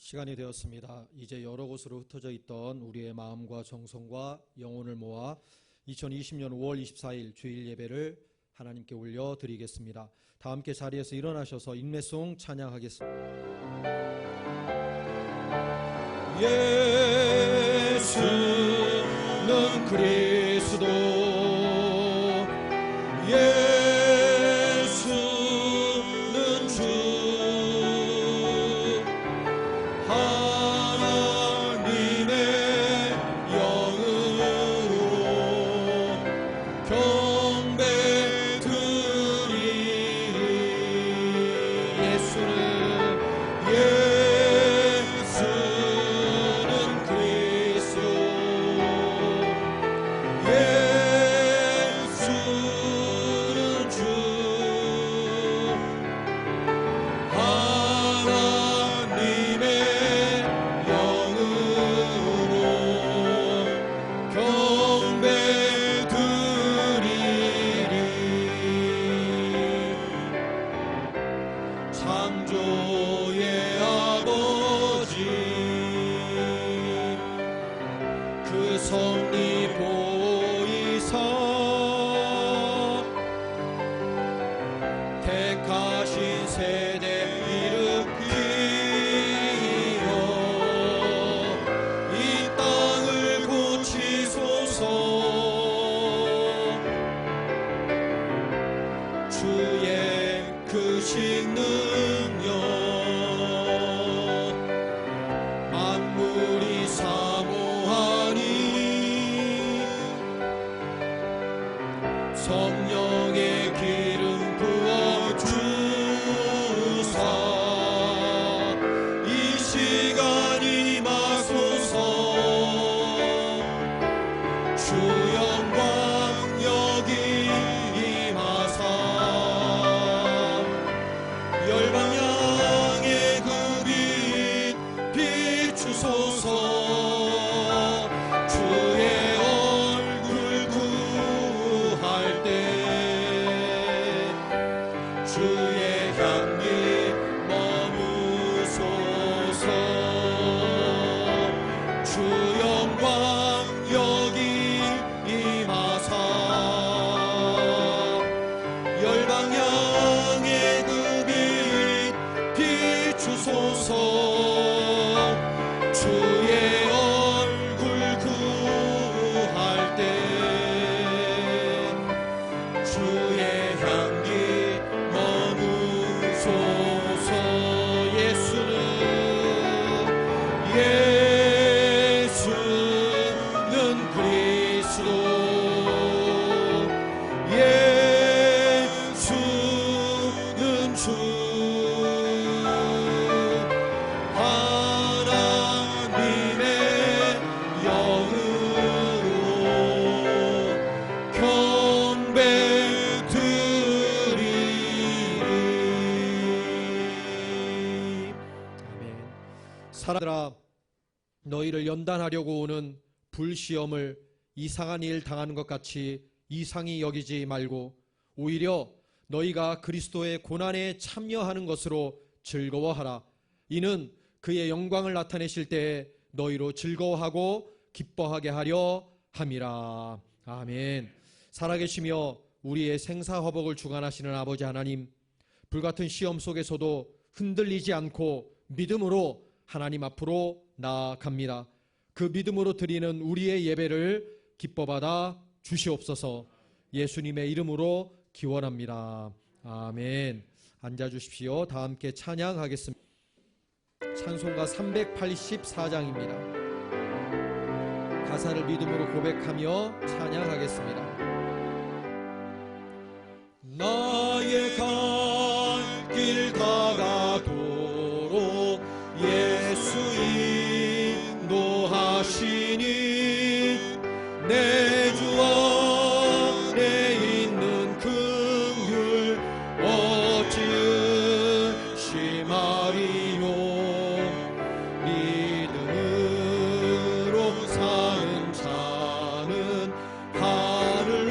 시간이 되었습니다. 이제 여러 곳으로 흩어져 있던 우리의 마음과 정성과 영혼을 모아 2020년 5월 24일 주일 예배를 하나님께 올려드리겠습니다. 다 함께 자리에서 일어나셔서 인내송 찬양하겠습니다. 예수는 그리스도, 예수는 주, 하나님의 영으로 경배드리리. 예수는 그리스도, 예수는 주, 하나님의 영으로 경배드리리. 창조의 아버지 그 섭리 보이사 택하신 세대 일으키며 이 땅을 고치소서. 주의 크신 능력 만물이 사모하니 성령의 기름 부어주사 이 시간 임하소서. 주 영광 여기 임하사 열방향의 그 빛 비추소서. 주의 얼굴 구할 때 주의 향기 머무소서. 주 영광 여기 임하사 열방향의 그 빛 비추소서. 주의 얼굴 구할 때 주의 향기 머무소서. 예수는 그리스도, 예수는 주, 하나님의 영으로 경배드리리. 아멘. 사람들아, 너희를 연단하려고 오는 불시험을 이상한 일 당하는 것 같이 이상히 여기지 말고 오히려 너희가 그리스도의 고난에 참여하는 것으로 즐거워하라. 이는 그의 영광을 나타내실 때에 너희로 즐거워하고 기뻐하게 하려 함이라. 아멘. 살아계시며 우리의 생사화복을 주관하시는 아버지 하나님, 불같은 시험 속에서도 흔들리지 않고 믿음으로 하나님 앞으로 나아갑니다. 그 믿음으로 드리는 우리의 예배를 기뻐받아 주시옵소서. 예수님의 이름으로 기원합니다. 아멘. 앉아주십시오. 다 함께 찬양하겠습니다. 찬송가 384장입니다. 가사를 믿음으로 고백하며 찬양하겠습니다. 나의 갈 길 다가도록 예수 인도하시니 내 주 안에 있는 긍휼 어찌 의심하리요. 믿음으로 사는 자는 하늘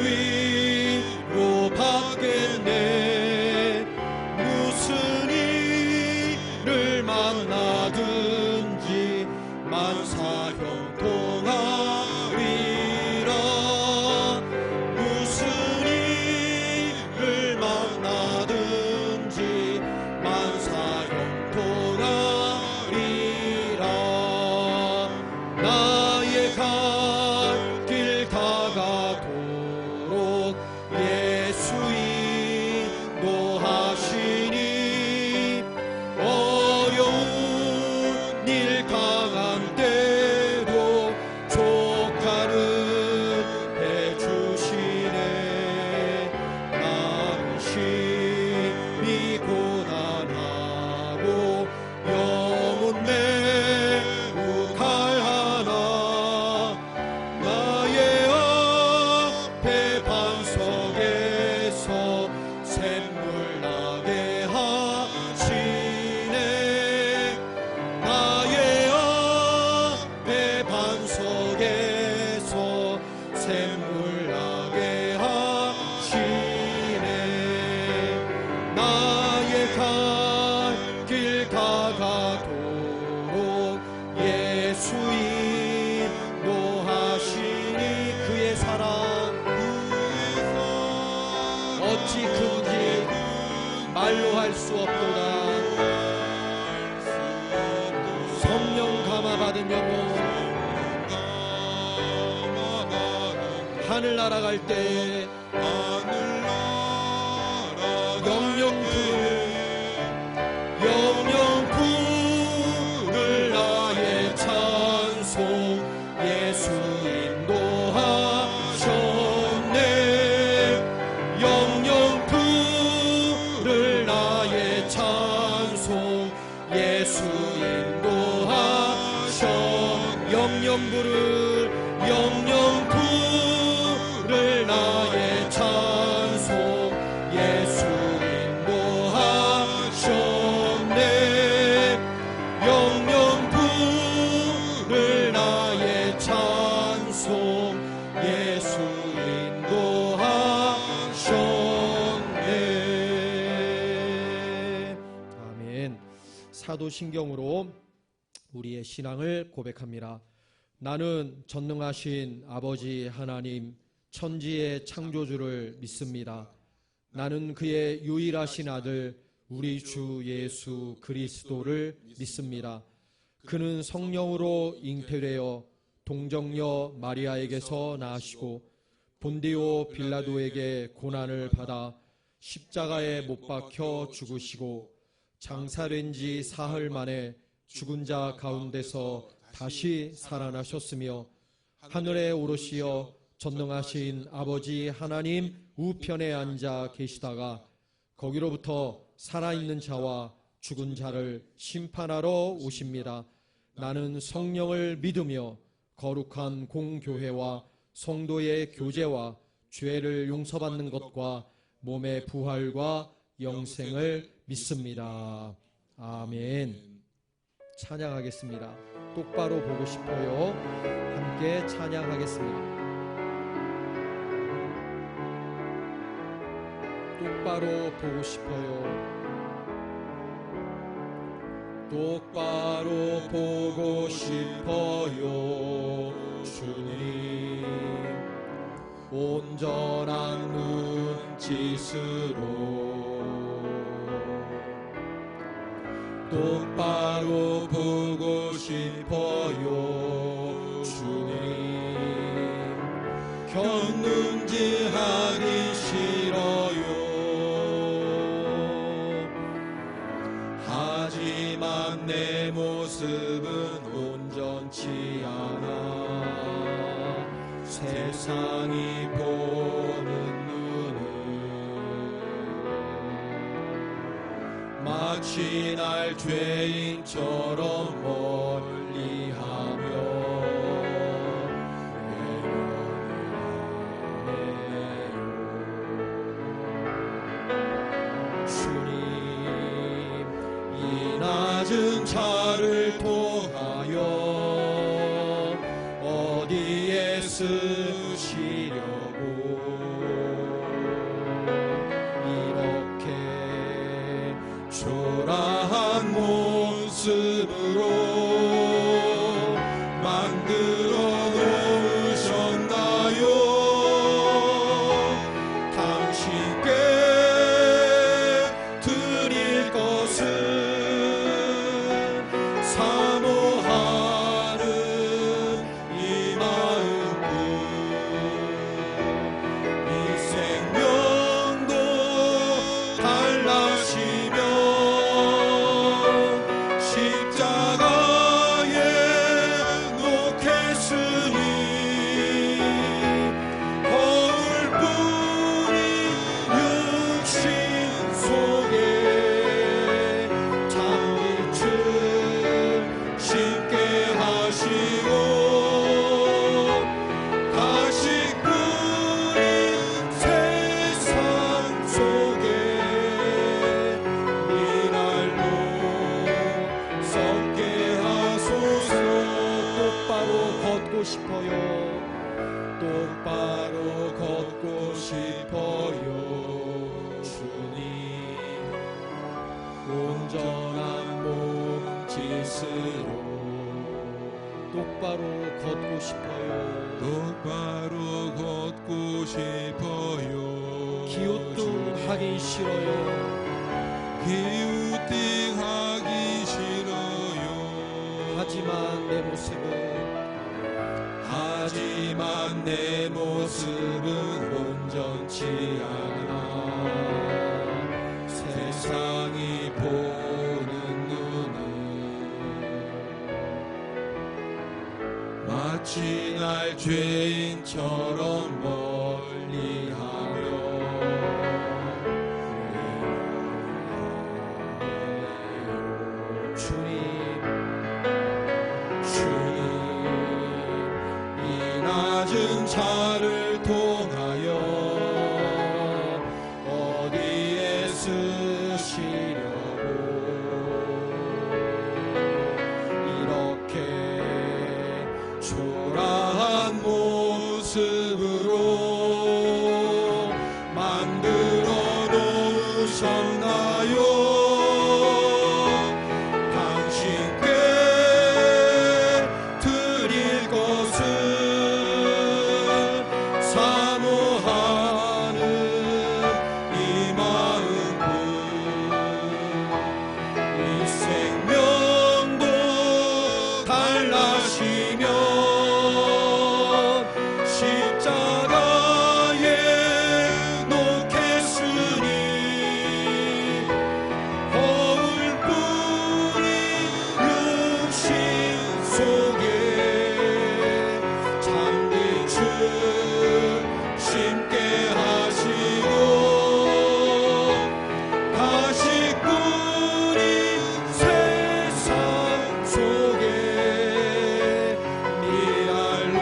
말로 할 수 없도다. 성령 감화받은 영혼, 하늘나라 갈 때 영영 부를 나의 찬송 예수 인도하셨네. 영영 부를 나의 찬송 예수 인도하셨. 영영 부를 나의 찬송 예수 인도하셨네. 영영 부를 나의 찬송 예수 인도하셨네. 아멘. 사도신경으로 우리의 신앙을 고백합니다. 나는 전능하신 아버지 하나님 천지의 창조주를 믿습니다. 나는 그의 유일하신 아들 우리 주 예수 그리스도를 믿습니다. 그는 성령으로 잉태되어 동정녀 마리아에게서 나시고 본디오 빌라도에게 고난을 받아 십자가에 못 박혀 죽으시고 장사된 지 사흘 만에 죽은 자 가운데서 다시 살아나셨으며 하늘에 오르시어 전능하신 아버지 하나님 우편에 앉아 계시다가 거기로부터 살아있는 자와 죽은 자를 심판하러 오십니다. 나는 성령을 믿으며 거룩한 공교회와 성도의 교제와 죄를 용서받는 것과 몸의 부활과 영생을 믿습니다. 아멘. 찬양하겠습니다. 똑바로 보고 싶어요. 함께 찬양하겠습니다. 똑바로 보고 싶어요. 똑바로 보고 싶어요. 주님 온전한 눈짓으로 똑바로 보고 싶어요. 주님 곁눈질 하기 싫어요. 하지만 내 모습은 온전치 않아. 세상이 보는 마치 날 죄인처럼 멀리하며 외면하네요. 주님 이 낮은 차를 통하여 어디에 쓰시려고 초라한 모습으로 만들어 놓으셨나요? 당신께 드릴 것은 사모하는 이 마음뿐. 이 생명도 달라시며 십자가에 놓겠으니 거울뿐인 육신 속에 잠길줄 쉽게 하시고 가식뿐인 세상 속에 이날도 썩게 하소서. 똑바로 걷고 싶어요. 똑바로 걷고 싶어요. 주님 온전한 몸짓으로 똑바로 걷고 싶어요. 똑바로 걷고 싶어요. 기웃도 하기 싫어요. 기웃팅하기 싫어요. 하지만 내 모습은 온전치 않아. 세상이 보는 눈은 마치 날 죄인처럼 멀리하며 주님 이 낮은 차를 통하여 어디에 쓰시려고 이렇게 초라한 모습으로 만들어 놓으셨나요? 당신께 드릴 것은 사모하는 이 마음뿐. 이 생명도 달라시면 십자가에 놓겠으니 거울뿐인 육신 속에 잠든 주 심게 하시고 가시꾼이 세상 속에 미랄로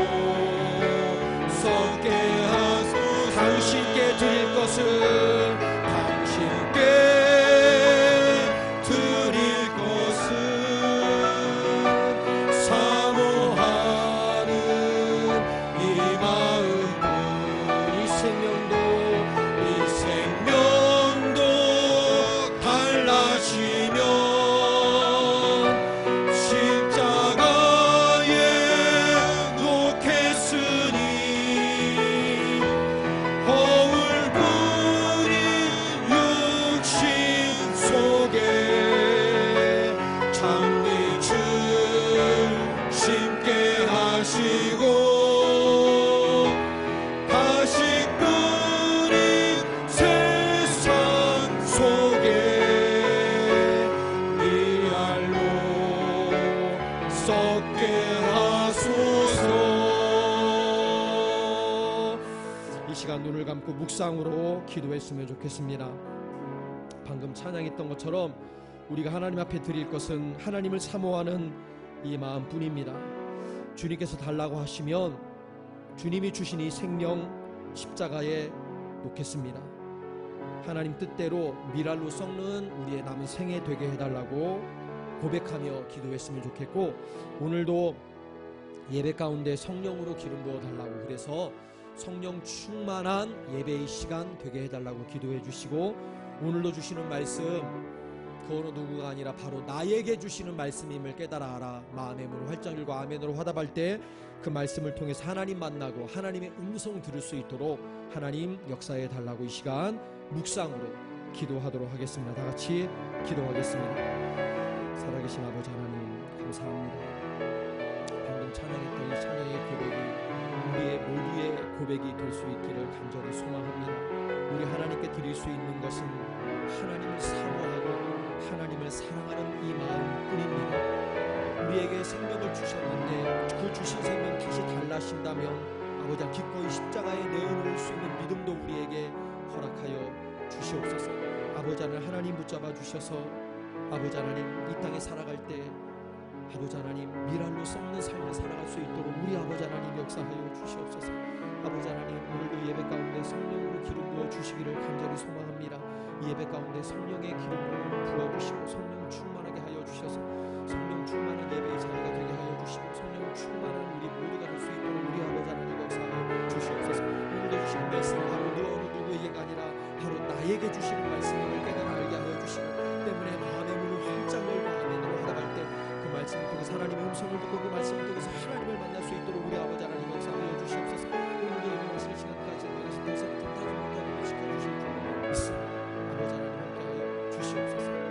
썩게 하소서. 당신께 드릴 것은 사모하는 이 마음뿐. 이 생명도 달라지면 십자가에 놓겠으니 거울뿐인 육신 속에 잠든 주 심게 하시고 가시꾼인 세상 속에 미랄로 썩게 하소서. 이 시간 눈을 감고 묵상으로 기도했으면 좋겠습니다. 방금 찬양했던 것처럼 우리가 하나님 앞에 드릴 것은 하나님을 사모하는 이 마음뿐입니다. 주님께서 달라고 하시면 주님이 주신 이 생명 십자가에 놓겠습니다. 하나님 뜻대로 미랄로 썩는 우리의 남은 생애 되게 해달라고 고백하며 기도했으면 좋겠고, 오늘도 예배 가운데 성령으로 기름 부어달라고, 그래서 성령 충만한 예배의 시간 되게 해달라고 기도해 주시고, 오늘도 주시는 말씀 그 어느 누구가 아니라 바로 나에게 주시는 말씀임을 깨달아 알아 마음의 문을 활짝 열고 아멘으로 화답할 때 그 말씀을 통해서 하나님 만나고 하나님의 음성 들을 수 있도록 하나님 역사해 달라고 이 시간 묵상으로 기도하도록 하겠습니다. 다 같이 기도하겠습니다. 살아계신 아버지 하나님 감사합니다. 방금 찬양했던 이 찬양의 고백이 우리의 모두의 고백이 될 수 있기를 간절히 소망합니다. 우리 하나님께 드릴 수 있는 것은 하나님을 사모하고 하나님을 사랑하는 이 마음뿐입니다. 우리에게 생명을 주셨는데 그 주신 생명 다시 달라신다면 아버지 기꺼이 십자가에 내어놓을 수 있는 믿음도 우리에게 허락하여 주시옵소서. 아버지 하나님, 하나님 붙잡아 주셔서 아버지 하나님 이 땅에 살아갈 때 아버지 하나님 미랄로 썩는 삶을 살아갈 수 있도록 우리 아버지 하나님 역사하여 주시옵소서. 아버지 하나님 오늘도 예배 가운데 성령으로 기름 부어 주시기를 간절히 소망합니다. 이 예배 가운데 성령의 기름을 부어주시고 성령 충만하게 하여 주셔서 성령 충만한 예배의 자리가 되게 하여 주시고 성령 충만한 우리 모두가 될 수 있도록 우리 아버지 하나님 역사하여 주시옵소서. 오늘도 주시는 말씀 바로 어느 누구에게가 아니라 바로 나에게 주시는 말씀을 깨달아 알게 하여 주시고 때문에 마음의 문을 활짝 열고 아멘으로 하답할 때 그 말씀을 통해서 하나님의 음성을 듣고 그 말씀을 통해서 하나님을 만날 수 있도록 우리 아버지 하나님 역사하여 주시옵소서. 오늘도 예배 마치는 시간까지 나가신 데서 든든하게 하고 지켜주실 줄 믿습니다. 아버지 하나님 함께하여 주시옵소서.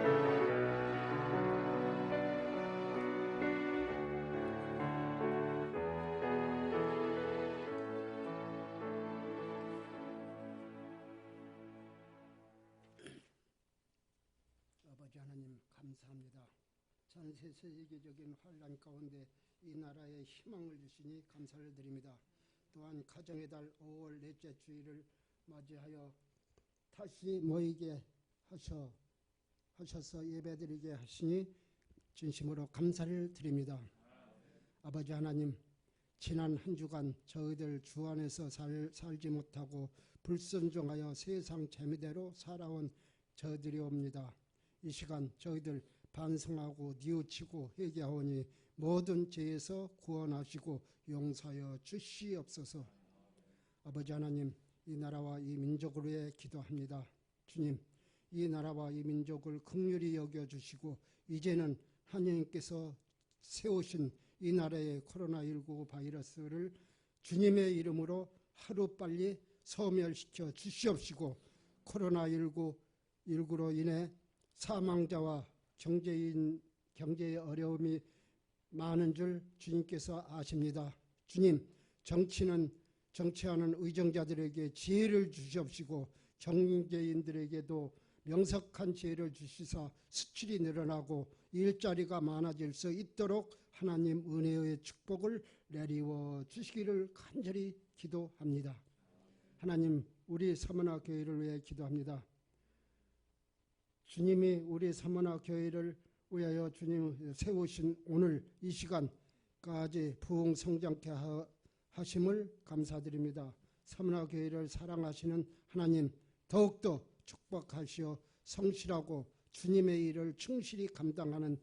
아버지 하나님 감사합니다. 전 세계적인 환란 가운데 이 나라에 희망을 주시니 감사를 드립니다. 또한 가정의 달 5월 넷째 주일을 맞이하여 다시 모이게 하셔서 예배드리게 하시니 진심으로 감사를 드립니다. 아버지 하나님, 지난 한 주간 저희들 주 안에서 살지 못하고 불순종하여 세상 재미대로 살아온 저희들이옵니다. 이 시간 저희들 반성하고 뉘우치고 회개하오니 모든 죄에서 구원하시고 용서하여 주시옵소서. 아버지 하나님, 이 나라와 이 민족을 위해 기도합니다. 주님, 이 나라와 이 민족을 긍휼히 여겨주시고 이제는 하나님께서 세우신 이 나라의 코로나19 바이러스를 주님의 이름으로 하루빨리 소멸시켜 주시옵시고 코로나19로 인해 사망자와 경제의 어려움이 많은 줄 주님께서 아십니다. 주님, 정치하는 의정자들에게 지혜를 주시옵시고 경제인들에게도 명석한 지혜를 주시사 수출이 늘어나고 일자리가 많아질 수 있도록 하나님 은혜의 축복을 내리워 주시기를 간절히 기도합니다. 하나님, 우리 서머나 교회를 위해 기도합니다. 주님이 우리 서머나 교회를 위하여 주님 세우신 오늘 이 시간까지 부흥성장케 하심을 감사드립니다. 서머나 교회를 사랑하시는 하나님, 더욱더 축복하시어 성실하고 주님의 일을 충실히 감당하는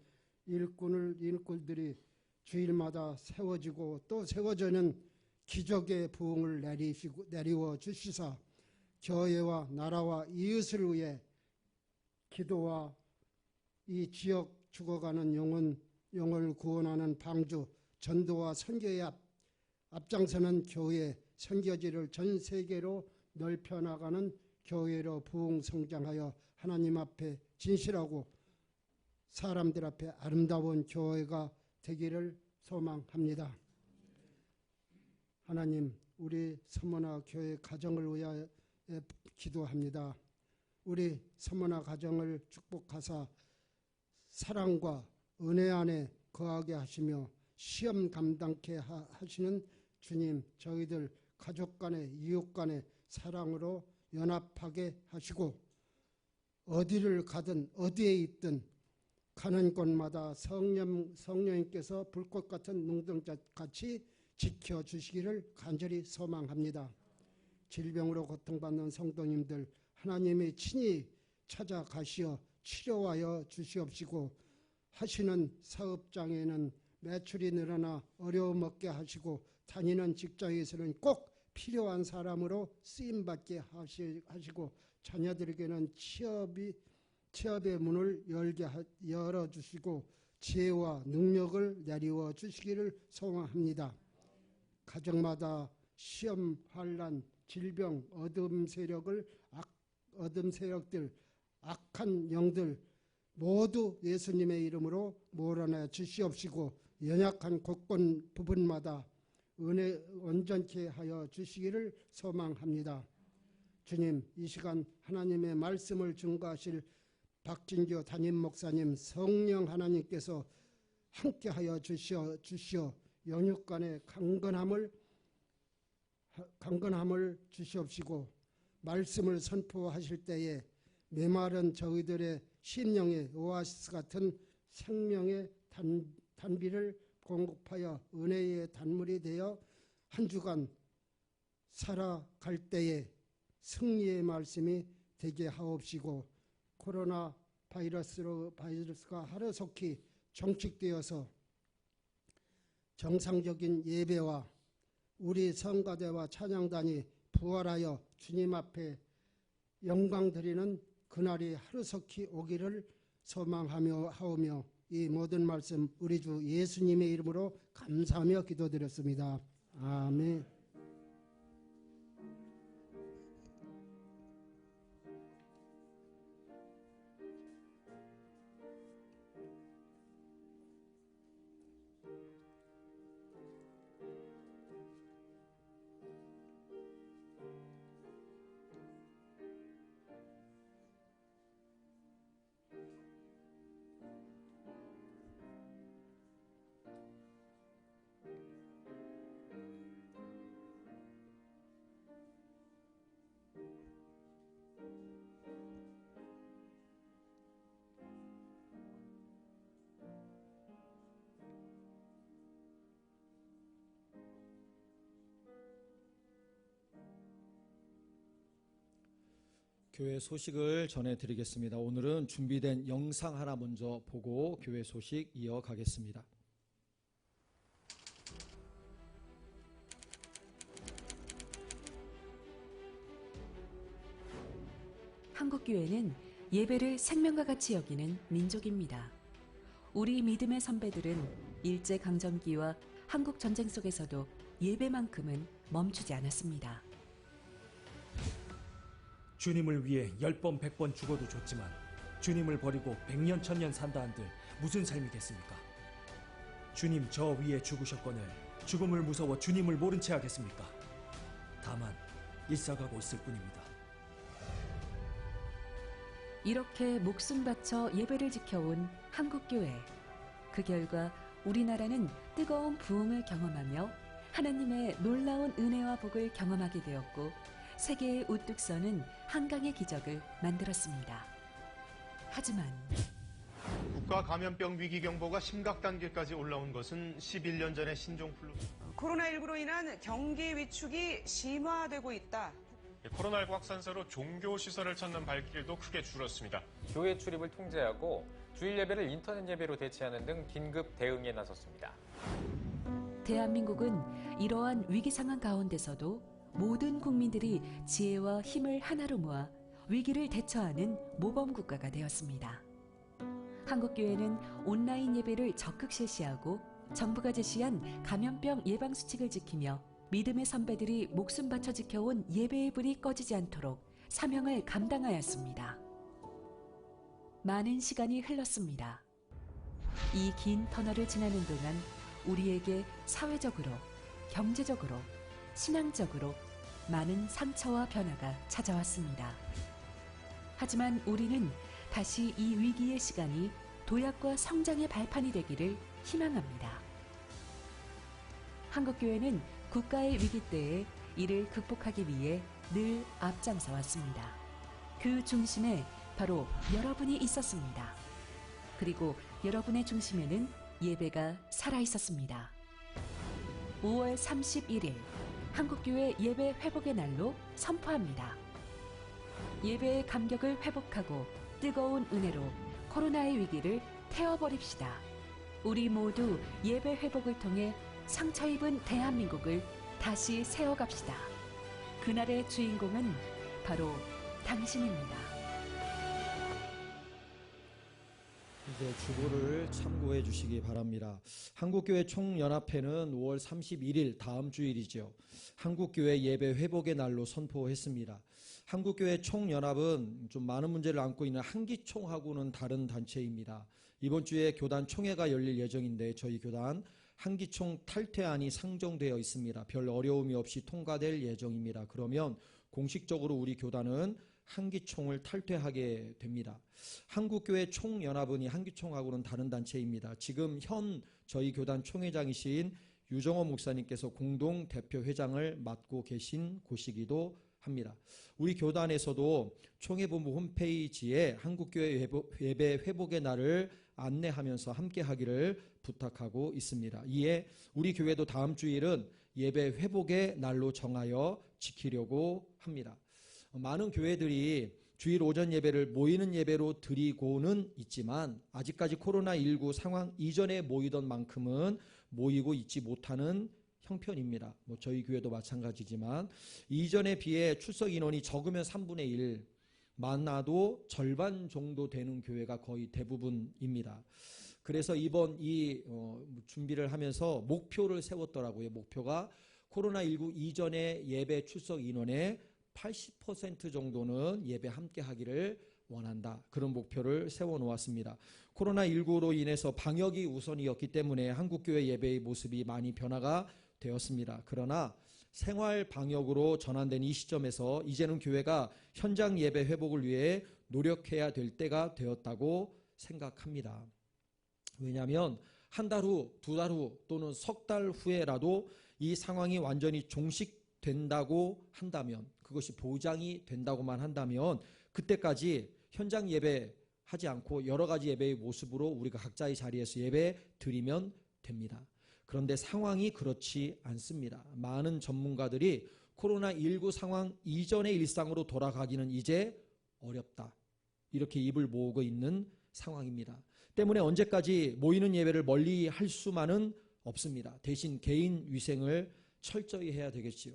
일꾼들이 주일마다 세워지고 또 세워져는 기적의 부흥을 내리워 주시사 교회와 나라와 이웃을 위해 기도와 이 지역 죽어가는 영혼을 구원하는 방주, 전도와 선교에 앞장서는 교회, 선교지를 전 세계로 넓혀나가는 교회로 부흥성장하여 하나님 앞에 진실하고 사람들 앞에 아름다운 교회가 되기를 소망합니다. 하나님, 우리 서머나 교회 가정을 위하여 기도합니다. 우리 서머나 가정을 축복하사 사랑과 은혜 안에 거하게 하시며 시험 감당케 하시는 주님, 저희들 가족 간에 이웃 간에 사랑으로 연합하게 하시고 어디를 가든 어디에 있든 가는 곳마다 성령님께서 불꽃 같은 눈동자같이 지켜주시기를 간절히 소망합니다. 질병으로 고통받는 성도님들 하나님이 친히 찾아가시어 치료하여 주시옵시고 하시는 사업장에는 매출이 늘어나 어려움 없게 하시고 다니는 직장에서는 꼭 필요한 사람으로 쓰임받게 하시고 자녀들에게는 취업의 문을 열어주시고 지혜와 능력을 내리워 주시기를 소망합니다. 가정마다 시험, 환난, 질병, 어둠 세력들, 악한 영들 모두 예수님의 이름으로 몰아내 주시옵시고 연약한 곳곳 부분마다 은혜 온전케 하여 주시기를 소망합니다. 주님, 이 시간 하나님의 말씀을 증거하실 박진교 담임 목사님, 성령 하나님께서 함께하여 주시어 영육간의 강건함을 주시옵시고 말씀을 선포하실 때에 메마른 저희들의 심령의 오아시스 같은 생명의 단비를 공급하여 은혜의 단물이 되어 한 주간 살아갈 때에 승리의 말씀이 되게 하옵시고 코로나 바이러스가 하루속히 종식되어서 정상적인 예배와 우리 성가대와 찬양단이 부활하여 주님 앞에 영광 드리는 그날이 하루속히 오기를 소망하며 이 모든 말씀 우리 주 예수님의 이름으로 감사하며 기도드렸습니다. 아멘. 교회 소식을 전해드리겠습니다. 오늘은 준비된 영상 하나 먼저 보고 교회 소식 이어가겠습니다. 한국교회는 예배를 생명과 같이 여기는 민족입니다. 우리 믿음의 선배들은 일제강점기와 한국전쟁 속에서도 예배만큼은 멈추지 않았습니다. 주님을 위해 10번 100번 죽어도 좋지만 주님을 버리고 100년 1000년 산다 한들 무슨 삶이겠습니까? 주님 저 위에 죽으셨거늘 죽음을 무서워 주님을 모른 채 하겠습니까? 다만 일사가고 있을 뿐입니다. 이렇게 목숨 바쳐 예배를 지켜온 한국교회. 그 결과 우리나라는 뜨거운 부흥을 경험하며 하나님의 놀라운 은혜와 복을 경험하게 되었고 세계에 우뚝 서는 한강의 기적을 만들었습니다. 하지만 국가 감염병 위기 경보가 심각 단계까지 올라온 것은 11년 전의 신종플루. 코로나19로 인한 경기 위축이 심화되고 있다. 코로나19 확산세로 종교 시설을 찾는 발길도 크게 줄었습니다. 교회 출입을 통제하고 주일 예배를 인터넷 예배로 대체하는 등 긴급 대응에 나섰습니다. 대한민국은 이러한 위기 상황 가운데서도 모든 국민들이 지혜와 힘을 하나로 모아 위기를 대처하는 모범 국가가 되었습니다. 한국교회는 온라인 예배를 적극 실시하고 정부가 제시한 감염병 예방 수칙을 지키며 믿음의 선배들이 목숨 바쳐 지켜온 예배의 불이 꺼지지 않도록 사명을 감당하였습니다. 많은 시간이 흘렀습니다. 이 긴 터널을 지나는 동안 우리에게 사회적으로, 경제적으로, 신앙적으로 많은 상처와 변화가 찾아왔습니다. 하지만 우리는 다시 이 위기의 시간이 도약과 성장의 발판이 되기를 희망합니다. 한국교회는 국가의 위기 때에 이를 극복하기 위해 늘 앞장서 왔습니다. 그 중심에 바로 여러분이 있었습니다. 그리고 여러분의 중심에는 예배가 살아있었습니다. 5월 31일 한국교회 예배 회복의 날로 선포합니다. 예배의 감격을 회복하고 뜨거운 은혜로 코로나의 위기를 태워버립시다. 우리 모두 예배 회복을 통해 상처 입은 대한민국을 다시 세워갑시다. 그날의 주인공은 바로 당신입니다. 이제 주보를 참고해 주시기 바랍니다. 한국교회 총연합회는 5월 31일 다음 주일이죠. 한국교회 예배 회복의 날로 선포했습니다. 한국교회 총연합은 좀 많은 문제를 안고 있는 한기총하고는 다른 단체입니다. 이번 주에 교단 총회가 열릴 예정인데 저희 교단 한기총 탈퇴안이 상정되어 있습니다. 별 어려움이 없이 통과될 예정입니다. 그러면 공식적으로 우리 교단은 한기총을 탈퇴하게 됩니다. 한국교회 총연합은 이 한기총하고는 다른 단체입니다. 지금 현 저희 교단 총회장이신 유정호 목사님께서 공동 대표회장을 맡고 계신 곳이기도 합니다. 우리 교단에서도 총회본부 홈페이지에 한국교회 예배 회복의 날을 안내하면서 함께하기를 부탁하고 있습니다. 이에 우리 교회도 다음 주일은 예배 회복의 날로 정하여 지키려고 합니다. 많은 교회들이 주일 오전 예배를 모이는 예배로 드리고는 있지만 아직까지 코로나19 상황 이전에 모이던 만큼은 모이고 있지 못하는 형편입니다. 저희 교회도 마찬가지지만 이전에 비해 출석 인원이 적으면 3분의 1, 많아도 절반 정도 되는 교회가 거의 대부분입니다. 그래서 이번 이 준비를 하면서 목표를 세웠더라고요. 목표가 코로나19 이전의 예배 출석 인원의 80% 정도는 예배 함께 하기를 원한다. 그런 목표를 세워놓았습니다. 코로나19로 인해서 방역이 우선이었기 때문에 한국교회 예배의 모습이 많이 변화가 되었습니다. 그러나 생활 방역으로 전환된 이 시점에서 이제는 교회가 현장 예배 회복을 위해 노력해야 될 때가 되었다고 생각합니다. 왜냐하면 한 달 후, 두 달 후 또는 석 달 후에라도 이 상황이 완전히 종식된다고 한다면, 그것이 보장이 된다고만 한다면 그때까지 현장 예배 하지 않고 여러 가지 예배의 모습으로 우리가 각자의 자리에서 예배 드리면 됩니다. 그런데 상황이 그렇지 않습니다. 많은 전문가들이 코로나19 상황 이전의 일상으로 돌아가기는 이제 어렵다. 이렇게 입을 모으고 있는 상황입니다. 때문에 언제까지 모이는 예배를 멀리 할 수만은 없습니다. 대신 개인 위생을 철저히 해야 되겠지요.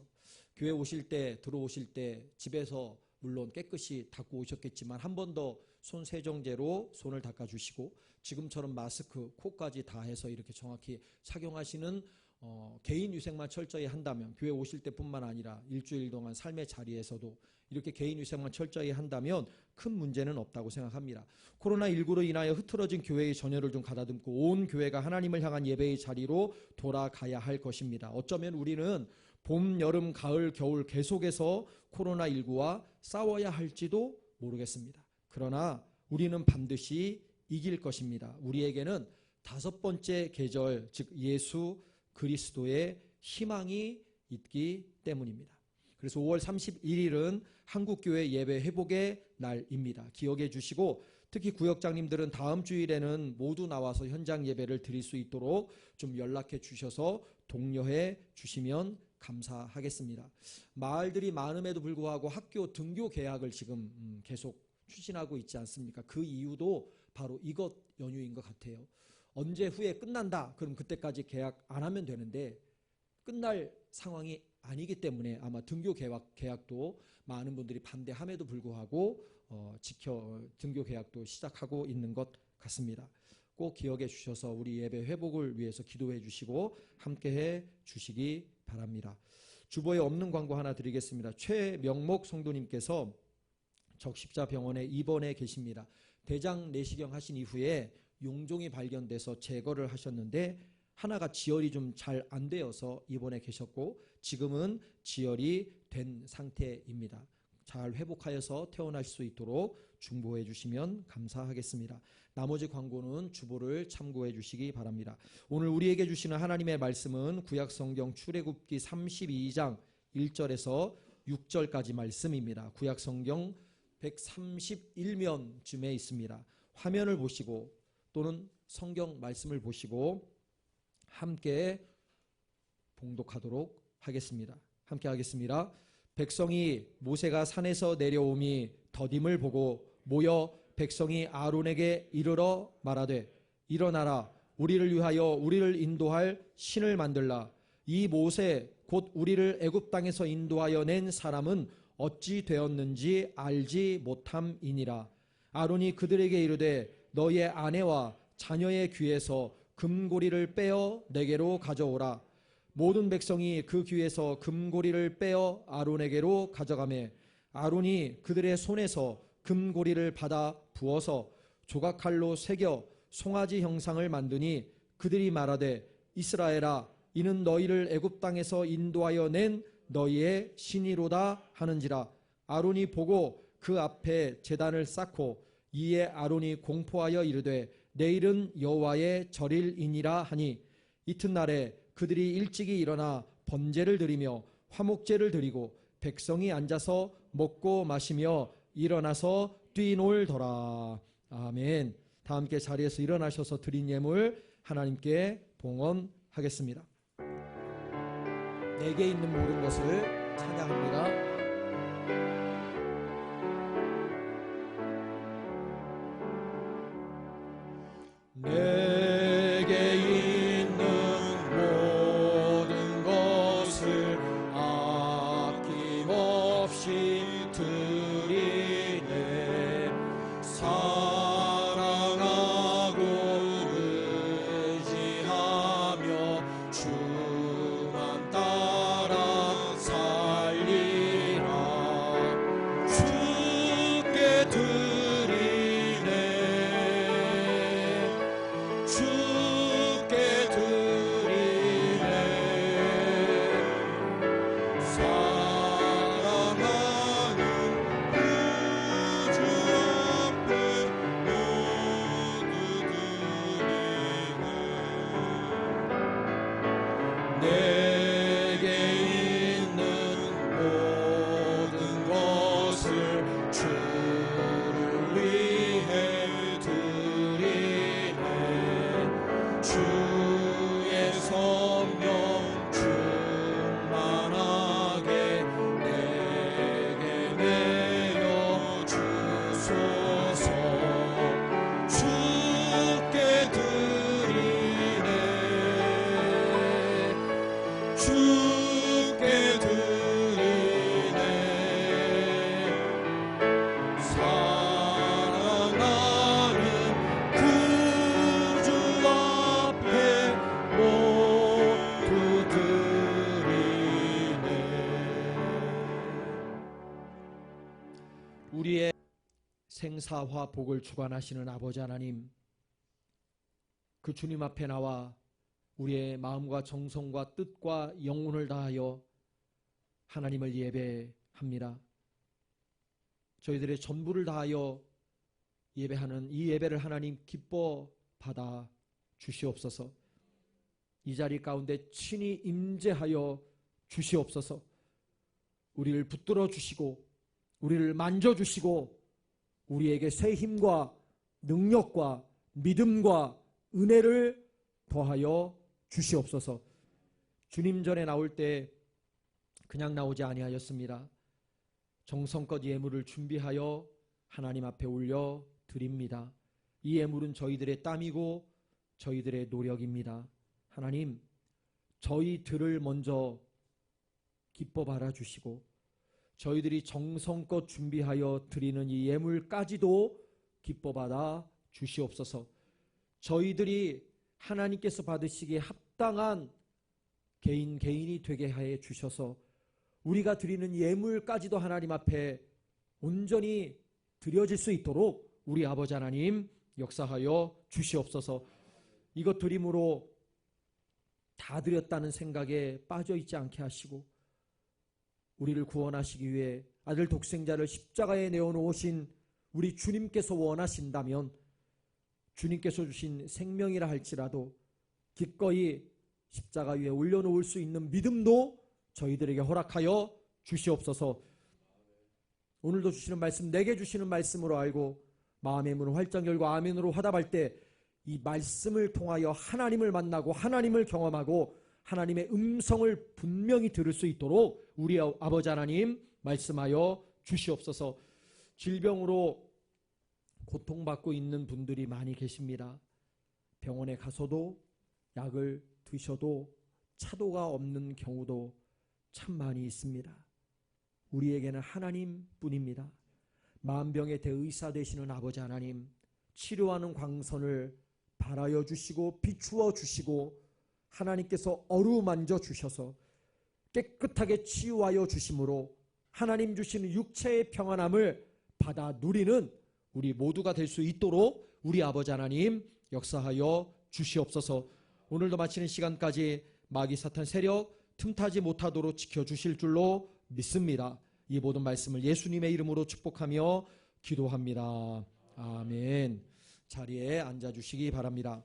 교회 오실 때, 들어오실 때 집에서 물론 깨끗이 닦고 오셨겠지만 한 번 더 손 세정제로 손을 닦아주시고 지금처럼 마스크, 코까지 다 해서 이렇게 정확히 착용하시는 개인 위생만 철저히 한다면, 교회 오실 때뿐만 아니라 일주일 동안 삶의 자리에서도 이렇게 개인 위생만 철저히 한다면 큰 문제는 없다고 생각합니다. 코로나19로 인하여 흐트러진 교회의 전열을 좀 가다듬고 온 교회가 하나님을 향한 예배의 자리로 돌아가야 할 것입니다. 어쩌면 우리는 봄, 여름, 가을, 겨울 계속해서 코로나19와 싸워야 할지도 모르겠습니다. 그러나 우리는 반드시 이길 것입니다. 우리에게는 5번째 계절, 즉 예수 그리스도의 희망이 있기 때문입니다. 그래서 5월 31일은 한국교회 예배 회복의 날입니다. 기억해 주시고 특히 구역장님들은 다음 주일에는 모두 나와서 현장 예배를 드릴 수 있도록 좀 연락해 주셔서 독려해 주시면 감사하겠습니다. 마을들이 많음에도 불구하고 학교 등교 개학을 지금 계속 추진하고 있지 않습니까? 그 이유도 바로 이것 연유인 것 같아요. 언제 후에 끝난다. 그럼 그때까지 개학 안 하면 되는데 끝날 상황이 아니기 때문에 아마 등교 개학도 많은 분들이 반대함에도 불구하고 등교 개학도 시작하고 있는 것 같습니다. 꼭 기억해 주셔서 우리 예배 회복을 위해서 기도해 주시고 함께해 주시기 바랍니다. 주보에 없는 광고 하나 드리겠습니다. 최명목 성도님께서 적십자병원에 입원해 계십니다. 대장 내시경 하신 이후에 용종이 발견돼서 제거를 하셨는데 하나가 지혈이 좀 잘 안 되어서 입원해 계셨고 지금은 지혈이 된 상태입니다. 잘 회복하여서 퇴원하실 수 있도록 중보해 주시면 감사하겠습니다. 나머지 광고는 주보를 참고해 주시기 바랍니다. 오늘 우리에게 주시는 하나님의 말씀은 구약성경 출애굽기 32장 1절에서 6절까지 말씀입니다. 구약성경 131면쯤에 있습니다. 화면을 보시고 또는 성경 말씀을 보시고 함께 봉독하도록 하겠습니다. 함께 하겠습니다. 백성이 모세가 산에서 내려오미 더딤을 보고 모여 백성이 아론에게 이르러 말하되 일어나라 우리를 위하여 우리를 인도할 신을 만들라. 이 모세 곧 우리를 애굽 땅에서 인도하여 낸 사람은 어찌 되었는지 알지 못함이니라. 아론이 그들에게 이르되 너의 아내와 자녀의 귀에서 금고리를 빼어 내게로 가져오라. 모든 백성이 그 귀에서 금고리를 빼어 아론에게로 가져가매 아론이 그들의 손에서 금고리를 받아 부어서 조각칼로 새겨 송아지 형상을 만드니 그들이 말하되 이스라엘아 이는 너희를 애굽 땅에서 인도하여 낸 너희의 신이로다 하는지라. 아론이 보고 그 앞에 제단을 쌓고 이에 아론이 공포하여 이르되 내일은 여호와의 절일이니라 하니 이튿날에 그들이 일찍이 일어나 번제를 드리며 화목제를 드리고 백성이 앉아서 먹고 마시며 일어나서 뛰놀더라. 아멘. 다 함께 자리에서 일어나셔서 드린 예물 하나님께 봉헌하겠습니다. 내게 있는 모든 것을 찬양합니다. 내게 있는 모든 것을 아낌없이 드리네. 사랑하고 의지하며 주만 따라 살리라. 주께 드리네. 주께 드리네. 사랑하는 구주 앞에 모두 드리네. 내게 있는 모든 것을 주를 위해 드리네. 주의 성령 충만하게 내게 내려 주시네. 생사화 복을 주관하시는 아버지 하나님, 그 주님 앞에 나와 우리의 마음과 정성과 뜻과 영혼을 다하여 하나님을 예배합니다. 저희들의 전부를 다하여 예배하는 이 예배를 하나님 기뻐 받아 주시옵소서. 이 자리 가운데 친히 임재하여 주시옵소서. 우리를 붙들어 주시고 우리를 만져주시고 우리에게 새 힘과 능력과 믿음과 은혜를 더하여 주시옵소서. 주님 전에 나올 때 그냥 나오지 아니하였습니다. 정성껏 예물을 준비하여 하나님 앞에 올려 드립니다. 이 예물은 저희들의 땀이고 저희들의 노력입니다. 하나님, 저희들을 먼저 기뻐 바라주시고 저희들이 정성껏 준비하여 드리는 이 예물까지도 기뻐 받아 주시옵소서. 저희들이 하나님께서 받으시기에 합당한 개인이 되게 해 주셔서 우리가 드리는 예물까지도 하나님 앞에 온전히 드려질 수 있도록 우리 아버지 하나님 역사하여 주시옵소서. 이것 드림으로 다 드렸다는 생각에 빠져 있지 않게 하시고 우리를 구원하시기 위해 아들 독생자를 십자가에 내어놓으신 우리 주님께서 원하신다면 주님께서 주신 생명이라 할지라도 기꺼이 십자가 위에 올려놓을 수 있는 믿음도 저희들에게 허락하여 주시옵소서. 오늘도 주시는 말씀, 내게 주시는 말씀으로 알고 마음의 문을 활짝 열고 아멘으로 화답할 때 이 말씀을 통하여 하나님을 만나고 하나님을 경험하고 하나님의 음성을 분명히 들을 수 있도록 우리 아버지 하나님 말씀하여 주시옵소서. 질병으로 고통받고 있는 분들이 많이 계십니다. 병원에 가서도 약을 드셔도 차도가 없는 경우도 참 많이 있습니다. 우리에게는 하나님뿐입니다. 만병의 대의사 되시는 아버지 하나님, 치료하는 광선을 발하여 주시고 비추어 주시고 하나님께서 어루만져 주셔서 깨끗하게 치유하여 주심으로 하나님 주시는 육체의 평안함을 받아 누리는 우리 모두가 될 수 있도록 우리 아버지 하나님 역사하여 주시옵소서. 오늘도 마치는 시간까지 마귀 사탄 세력 틈타지 못하도록 지켜주실 줄로 믿습니다. 이 모든 말씀을 예수님의 이름으로 축복하며 기도합니다. 아멘. 자리에 앉아주시기 바랍니다.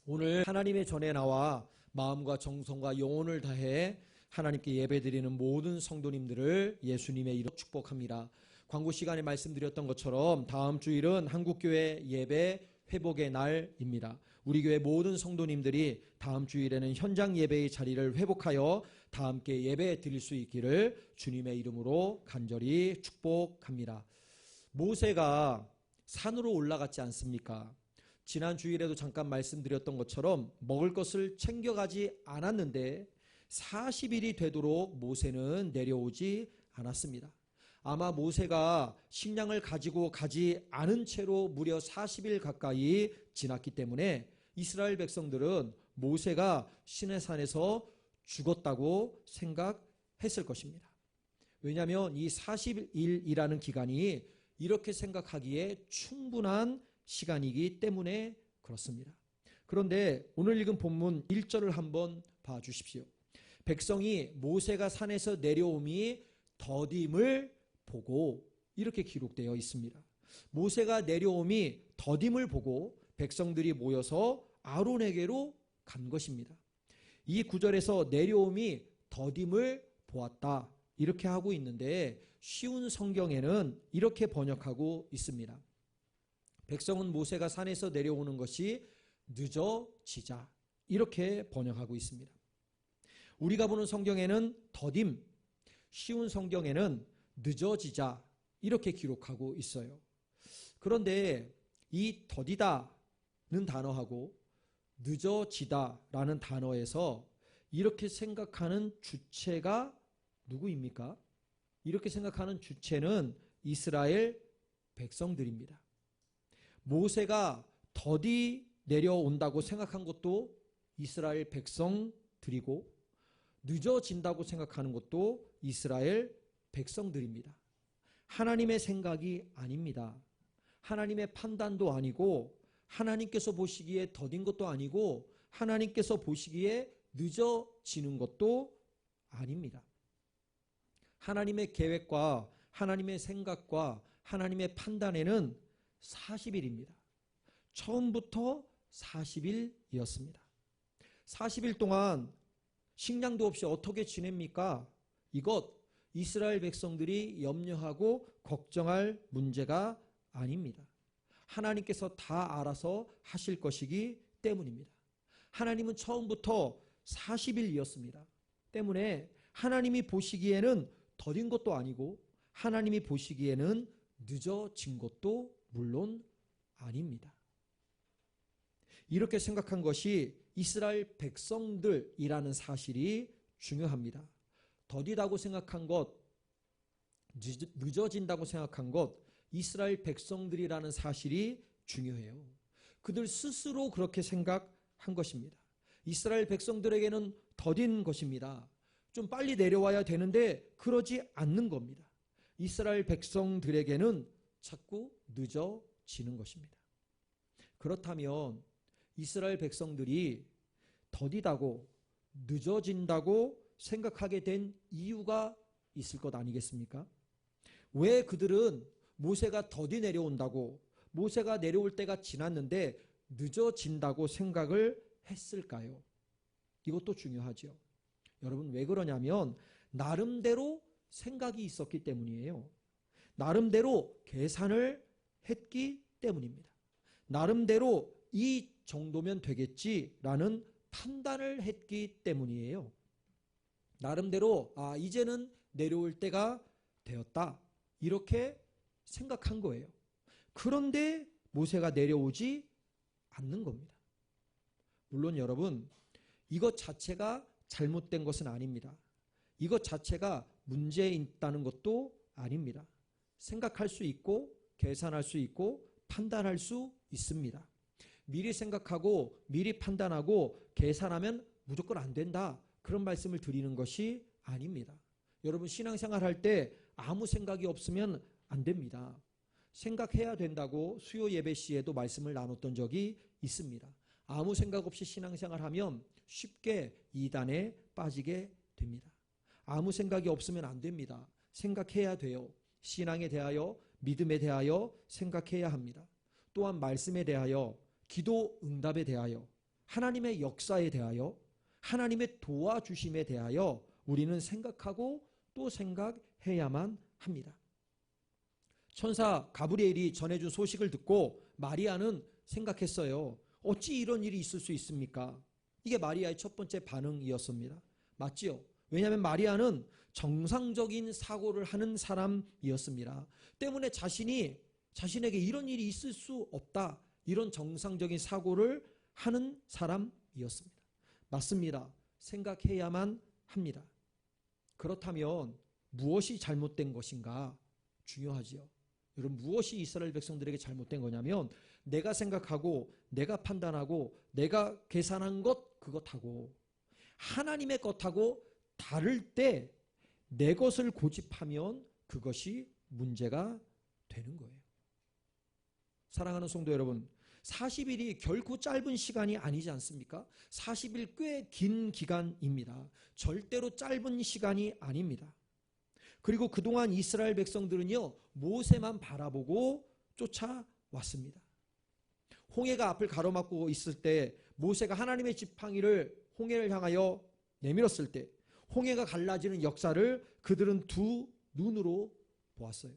오늘 하나님의 전에 나와 마음과 정성과 영혼을 다해 하나님께 예배드리는 모든 성도님들을 예수님의 이름으로 축복합니다. 광고 시간에 말씀드렸던 것처럼 다음 주일은 한국교회 예배 회복의 날입니다. 우리 교회 모든 성도님들이 다음 주일에는 현장 예배의 자리를 회복하여 다 함께 예배 드릴 수 있기를 주님의 이름으로 간절히 축복합니다. 모세가 산으로 올라갔지 않습니까? 지난 주일에도 잠깐 말씀드렸던 것처럼 먹을 것을 챙겨가지 않았는데 40일이 되도록 모세는 내려오지 않았습니다. 아마 모세가 식량을 가지고 가지 않은 채로 무려 40일 가까이 지났기 때문에 이스라엘 백성들은 모세가 시내산에서 죽었다고 생각했을 것입니다. 왜냐하면 이 40일이라는 기간이 이렇게 생각하기에 충분한 시간이기 때문에 그렇습니다. 그런데 오늘 읽은 본문 1절을 한번 봐주십시오. 백성이 모세가 산에서 내려옴이 더딤을 보고 이렇게 기록되어 있습니다. 모세가 내려옴이 더딤을 보고 백성들이 모여서 아론에게로 간 것입니다. 이 구절에서 내려옴이 더딤을 보았다 이렇게 하고 있는데 쉬운 성경에는 이렇게 번역하고 있습니다. 백성은 모세가 산에서 내려오는 것이 늦어지자 이렇게 번역하고 있습니다. 우리가 보는 성경에는 더딤, 쉬운 성경에는 늦어지자 이렇게 기록하고 있어요. 그런데 이 더디다는 단어하고 늦어지다라는 단어에서 이렇게 생각하는 주체가 누구입니까? 이렇게 생각하는 주체는 이스라엘 백성들입니다. 모세가 더디 내려온다고 생각한 것도 이스라엘 백성들이고 늦어진다고 생각하는 것도 이스라엘 백성들입니다. 하나님의 생각이 아닙니다. 하나님의 판단도 아니고 하나님께서 보시기에 더딘 것도 아니고 하나님께서 보시기에 늦어지는 것도 아닙니다. 하나님의 계획과 하나님의 생각과 하나님의 판단에는 40일입니다. 처음부터 40일이었습니다. 40일 동안 식량도 없이 어떻게 지냅니까? 이것 이스라엘 백성들이 염려하고 걱정할 문제가 아닙니다. 하나님께서 다 알아서 하실 것이기 때문입니다. 하나님은 처음부터 40일이었습니다. 때문에 하나님이 보시기에는 더딘 것도 아니고 하나님이 보시기에는 늦어진 것도 물론 아닙니다. 이렇게 생각한 것이 이스라엘 백성들이라는 사실이 중요합니다. 더디다고 생각한 것, 늦어진다고 생각한 것, 이스라엘 백성들이라는 사실이 중요해요. 그들 스스로 그렇게 생각한 것입니다. 이스라엘 백성들에게는 더딘 것입니다. 좀 빨리 내려와야 되는데 그러지 않는 겁니다. 이스라엘 백성들에게는 자꾸 늦어지는 것입니다. 그렇다면 이스라엘 백성들이 더디다고 늦어진다고 생각하게 된 이유가 있을 것 아니겠습니까? 왜 그들은 모세가 더디 내려온다고, 모세가 내려올 때가 지났는데 늦어진다고 생각을 했을까요? 이것도 중요하죠. 여러분, 왜 그러냐면 나름대로 생각이 있었기 때문이에요. 나름대로 계산을 했기 때문입니다. 나름대로 이 정도면 되겠지라는 판단을 했기 때문이에요. 나름대로 이제는 내려올 때가 되었다, 이렇게 생각한 거예요. 그런데 모세가 내려오지 않는 겁니다. 물론 여러분, 이것 자체가 잘못된 것은 아닙니다. 이것 자체가 문제 있다는 것도 아닙니다. 생각할 수 있고 계산할 수 있고 판단할 수 있습니다. 미리 생각하고 미리 판단하고 계산하면 무조건 안 된다, 그런 말씀을 드리는 것이 아닙니다. 여러분, 신앙생활 할 때 아무 생각이 없으면 안 됩니다. 생각해야 된다고 수요 예배 시에도 말씀을 나눴던 적이 있습니다. 아무 생각 없이 신앙생활 하면 쉽게 이단에 빠지게 됩니다. 아무 생각이 없으면 안 됩니다. 생각해야 돼요. 신앙에 대하여, 믿음에 대하여 생각해야 합니다. 또한 말씀에 대하여, 기도 응답에 대하여, 하나님의 역사에 대하여, 하나님의 도와주심에 대하여 우리는 생각하고 또 생각해야만 합니다. 천사 가브리엘이 전해준 소식을 듣고 마리아는 생각했어요. 어찌 이런 일이 있을 수 있습니까? 이게 마리아의 첫 번째 반응이었습니다. 맞지요? 왜냐하면 마리아는 정상적인 사고를 하는 사람이었습니다. 때문에 자신에게 이런 일이 있을 수 없다, 이런 정상적인 사고를 하는 사람이었습니다. 맞습니다. 생각해야만 합니다. 그렇다면 무엇이 잘못된 것인가? 중요하지요. 여러분, 무엇이 이스라엘 백성들에게 잘못된 거냐면 내가 생각하고 내가 판단하고 내가 계산한 것, 그것하고 하나님의 것하고 다를 때 내 것을 고집하면 그것이 문제가 되는 거예요. 사랑하는 성도 여러분, 40일이 결코 짧은 시간이 아니지 않습니까? 40일 꽤 긴 기간입니다. 절대로 짧은 시간이 아닙니다. 그리고 그동안 이스라엘 백성들은요, 모세만 바라보고 쫓아왔습니다. 홍해가 앞을 가로막고 있을 때 모세가 하나님의 지팡이를 홍해를 향하여 내밀었을 때 홍해가 갈라지는 역사를 그들은 두 눈으로 보았어요.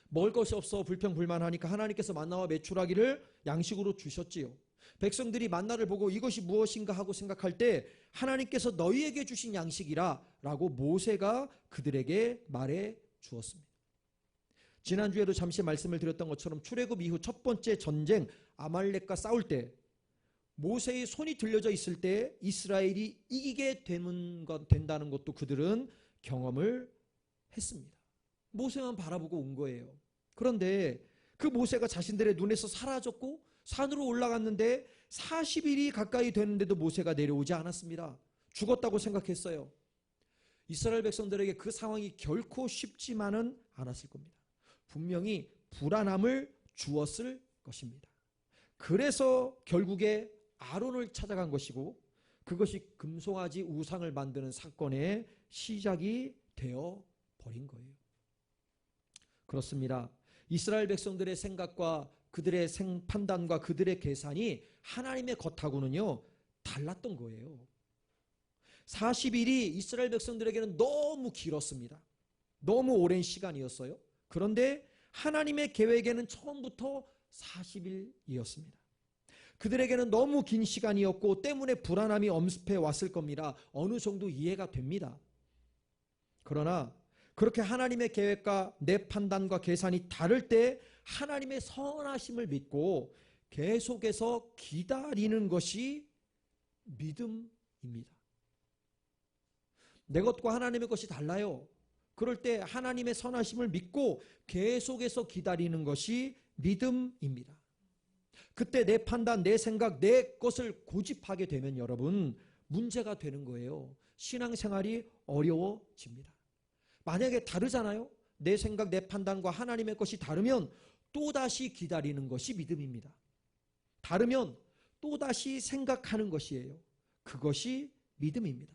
먹을 것이 없어 불평불만하니까 하나님께서 만나와 메추라기를 양식으로 주셨지요. 백성들이 만나를 보고 이것이 무엇인가 하고 생각할 때 하나님께서 너희에게 주신 양식이라 라고 모세가 그들에게 말해 주었습니다. 지난주에도 잠시 말씀을 드렸던 것처럼 출애굽 이후 첫 번째 전쟁 아말렉과 싸울 때 모세의 손이 들려져 있을 때 이스라엘이 이기게 된다는 것도 그들은 경험을 했습니다. 모세만 바라보고 온 거예요. 그런데 그 모세가 자신들의 눈에서 사라졌고 산으로 올라갔는데 40일이 가까이 됐는데도 모세가 내려오지 않았습니다. 죽었다고 생각했어요. 이스라엘 백성들에게 그 상황이 결코 쉽지만은 않았을 겁니다. 분명히 불안함을 주었을 것입니다. 그래서 결국에 아론을 찾아간 것이고 그것이 금송아지 우상을 만드는 사건의 시작이 되어 버린 거예요. 그렇습니다. 이스라엘 백성들의 생각과 그들의 판단과 그들의 계산이 하나님의 것하고는요 달랐던 거예요. 40일이 이스라엘 백성들에게는 너무 길었습니다. 너무 오랜 시간이었어요. 그런데 하나님의 계획에는 처음부터 40일이었습니다. 그들에게는 너무 긴 시간이었고 때문에 불안함이 엄습해 왔을 겁니다. 어느 정도 이해가 됩니다. 그러나 그렇게 하나님의 계획과 내 판단과 계산이 다를 때 하나님의 선하심을 믿고 계속해서 기다리는 것이 믿음입니다. 내 것과 하나님의 것이 달라요. 그럴 때 하나님의 선하심을 믿고 계속해서 기다리는 것이 믿음입니다. 그때 내 판단, 내 생각, 내 것을 고집하게 되면 여러분 문제가 되는 거예요. 신앙생활이 어려워집니다. 만약에 다르잖아요. 내 생각, 내 판단과 하나님의 것이 다르면 또다시 기다리는 것이 믿음입니다. 다르면 또다시 생각하는 것이에요. 그것이 믿음입니다.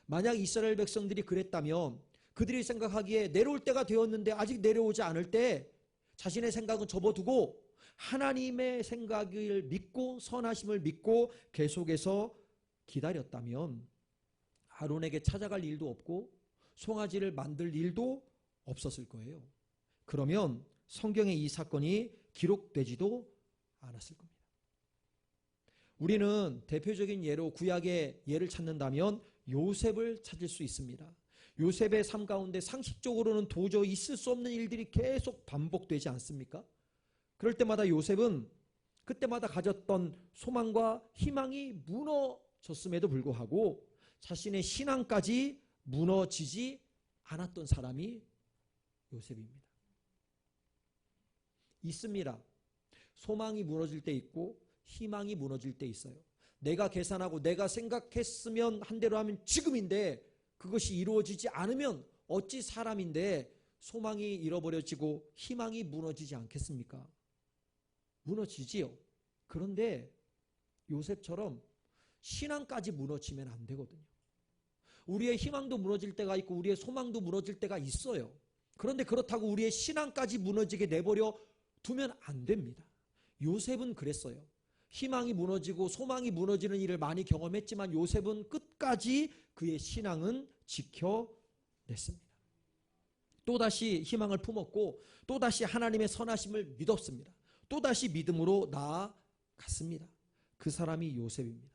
만약 이스라엘 백성들이 그랬다면 그들이 생각하기에 내려올 때가 되었는데 아직 내려오지 않을 때 자신의 생각은 접어두고 하나님의 생각을 믿고 선하심을 믿고 계속해서 기다렸다면 아론에게 찾아갈 일도 없고 송아지를 만들 일도 없었을 거예요. 그러면 성경에 이 사건이 기록되지도 않았을 겁니다. 우리는 대표적인 예로 구약의 예를 찾는다면 요셉을 찾을 수 있습니다. 요셉의 삶 가운데 상식적으로는 도저히 있을 수 없는 일들이 계속 반복되지 않습니까? 그럴 때마다 요셉은 그때마다 가졌던 소망과 희망이 무너졌음에도 불구하고 자신의 신앙까지 무너지지 않았던 사람이 요셉입니다. 있습니다. 소망이 무너질 때 있고 희망이 무너질 때 있어요. 내가 계산하고 내가 생각했으면 한 대로 하면 지금인데 그것이 이루어지지 않으면 어찌 사람인데 소망이 잃어버려지고 희망이 무너지지 않겠습니까? 무너지지요. 그런데 요셉처럼 신앙까지 무너지면 안 되거든요. 우리의 희망도 무너질 때가 있고 우리의 소망도 무너질 때가 있어요. 그런데 그렇다고 우리의 신앙까지 무너지게 내버려 두면 안 됩니다. 요셉은 그랬어요. 희망이 무너지고 소망이 무너지는 일을 많이 경험했지만 요셉은 끝까지 그의 신앙은 지켜냈습니다. 또다시 희망을 품었고 또다시 하나님의 선하심을 믿었습니다. 또다시 믿음으로 나아갔습니다. 그 사람이 요셉입니다.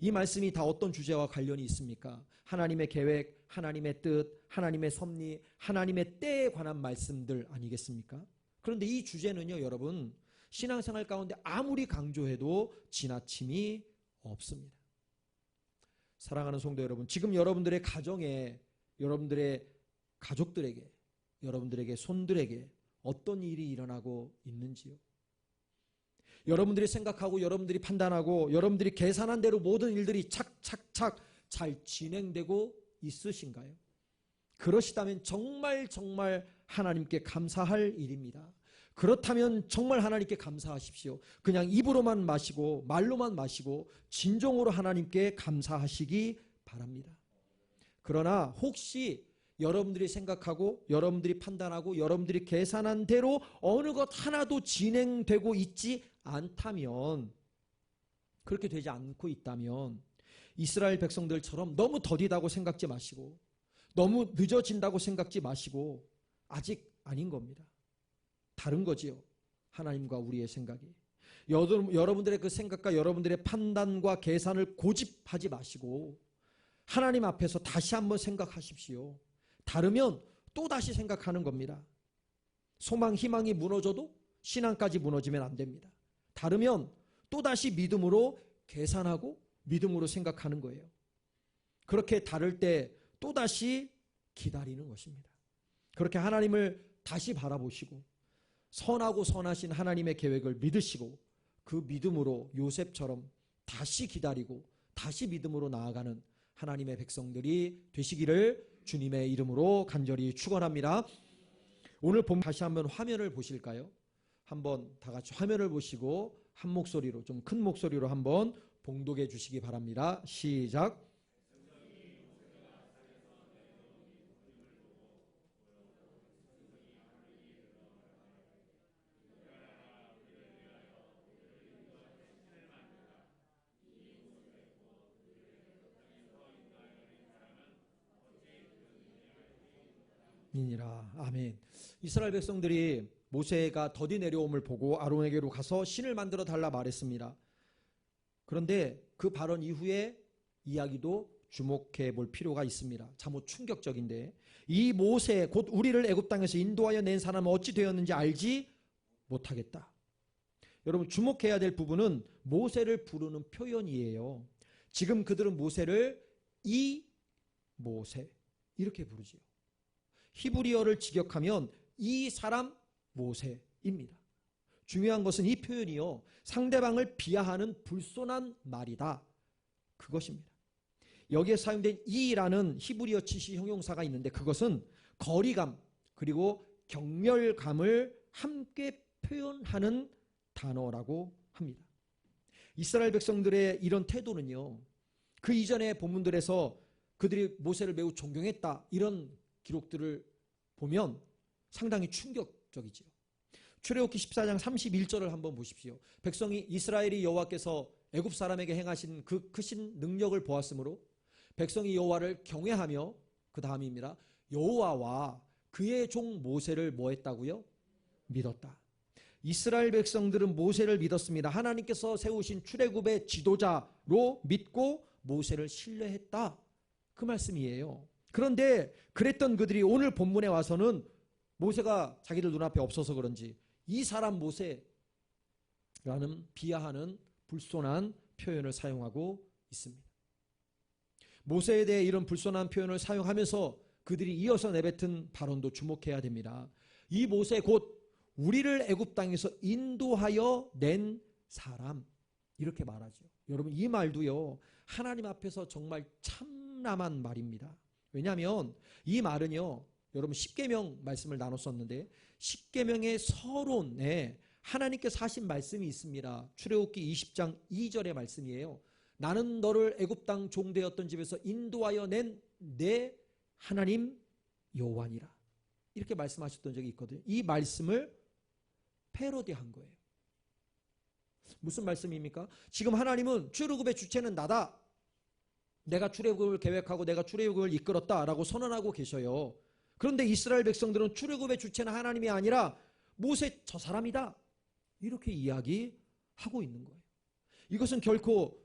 이 말씀이 다 어떤 주제와 관련이 있습니까? 하나님의 계획, 하나님의 뜻, 하나님의 섭리, 하나님의 때에 관한 말씀들 아니겠습니까? 그런데 이 주제는요, 여러분, 신앙생활 가운데 아무리 강조해도 지나침이 없습니다. 사랑하는 성도 여러분, 지금 여러분들의 가정에, 여러분들의 가족들에게, 여러분들에게 손들에게 어떤 일이 일어나고 있는지요? 여러분들이 생각하고 여러분들이 판단하고 여러분들이 계산한 대로 모든 일들이 착착착 잘 진행되고 있으신가요? 그러시다면 정말 하나님께 감사할 일입니다. 그렇다면 정말 하나님께 감사하십시오. 그냥 입으로만 마시고 말로만 마시고 진정으로 하나님께 감사하시기 바랍니다. 그러나 혹시 여러분들이 생각하고 여러분들이 판단하고 여러분들이 계산한 대로 어느 것 하나도 진행되고 있지 않다면, 그렇게 되지 않고 있다면 이스라엘 백성들처럼 너무 더디다고 생각지 마시고 너무 늦어진다고 생각지 마시고 아직 아닌 겁니다. 다른 거지요. 하나님과 우리의 생각이. 여러분들의 그 생각과 여러분들의 판단과 계산을 고집하지 마시고 하나님 앞에서 다시 한번 생각하십시오. 다르면 또다시 생각하는 겁니다. 소망, 희망이 무너져도 신앙까지 무너지면 안 됩니다. 다르면 또다시 믿음으로 계산하고 믿음으로 생각하는 거예요. 그렇게 다를 때 또다시 기다리는 것입니다. 그렇게 하나님을 다시 바라보시고 선하고 선하신 하나님의 계획을 믿으시고 그 믿음으로 요셉처럼 다시 기다리고 다시 믿음으로 나아가는 하나님의 백성들이 되시기를 주님의 이름으로 간절히 축원합니다. 오늘 본 다시 한번 화면을 보실까요? 한번 다 같이 화면을 보시고 한 목소리로, 좀 큰 목소리로 한번 봉독해 주시기 바랍니다. 시작. 이니라. 아멘. 이스라엘 백성들이 모세가 더디 내려옴을 보고 아론에게로 가서 신을 만들어 달라 말했습니다. 그런데 그 발언 이후에 이야기도 주목해 볼 필요가 있습니다. 참으로 충격적인데, 이 모세 곧 우리를 애굽 땅에서 인도하여 낸 사람은 어찌 되었는지 알지 못하겠다. 여러분, 주목해야 될 부분은 모세를 부르는 표현이에요. 지금 그들은 모세를 이 모세 이렇게 부르지요. 히브리어를 직역하면 이 사람 모세입니다. 중요한 것은 이 표현이요, 상대방을 비하하는 불손한 말이다, 그것입니다. 여기에 사용된 이라는 히브리어 치시 형용사가 있는데, 그것은 거리감 그리고 경멸감을 함께 표현하는 단어라고 합니다. 이스라엘 백성들의 이런 태도는요, 그 이전의 본문들에서 그들이 모세를 매우 존경했다, 이런 기록들을 보면 상당히 충격적이지요. 출애굽기 14장 31절을 한번 보십시오. 백성이 이스라엘이 여호와께서 애굽 사람에게 행하신 그 크신 능력을 보았으므로 백성이 여호와를 경외하며, 그 다음입니다, 여호와와 그의 종 모세를 뭐 했다고요? 믿었다. 이스라엘 백성들은 모세를 믿었습니다. 하나님께서 세우신 출애굽의 지도자로 믿고 모세를 신뢰했다, 그 말씀이에요. 그런데 그랬던 그들이 오늘 본문에 와서는 모세가 자기들 눈앞에 없어서 그런지 이 사람 모세라는 비하하는 불손한 표현을 사용하고 있습니다. 모세에 대해 이런 불손한 표현을 사용하면서 그들이 이어서 내뱉은 발언도 주목해야 됩니다. 이 모세 곧 우리를 애굽 땅에서 인도하여 낸 사람, 이렇게 말하죠. 여러분, 이 말도요, 하나님 앞에서 정말 참남한 말입니다. 왜냐하면 이 말은요, 여러분 십계명 말씀을 나눴었는데, 십계명의 서론에 하나님께서 하신 말씀이 있습니다. 출애굽기 20장 2절의 말씀이에요. 나는 너를 애굽 땅 종되었던 집에서 인도하여 낸 내 하나님 여호와니라, 이렇게 말씀하셨던 적이 있거든요. 이 말씀을 패러디한 거예요. 무슨 말씀입니까? 지금 하나님은 출애굽의 주체는 나다, 내가 출애굽을 계획하고 내가 출애굽을 이끌었다라고 선언하고 계셔요. 그런데 이스라엘 백성들은 출애굽의 주체는 하나님이 아니라 모세 저 사람이다, 이렇게 이야기하고 있는 거예요. 이것은 결코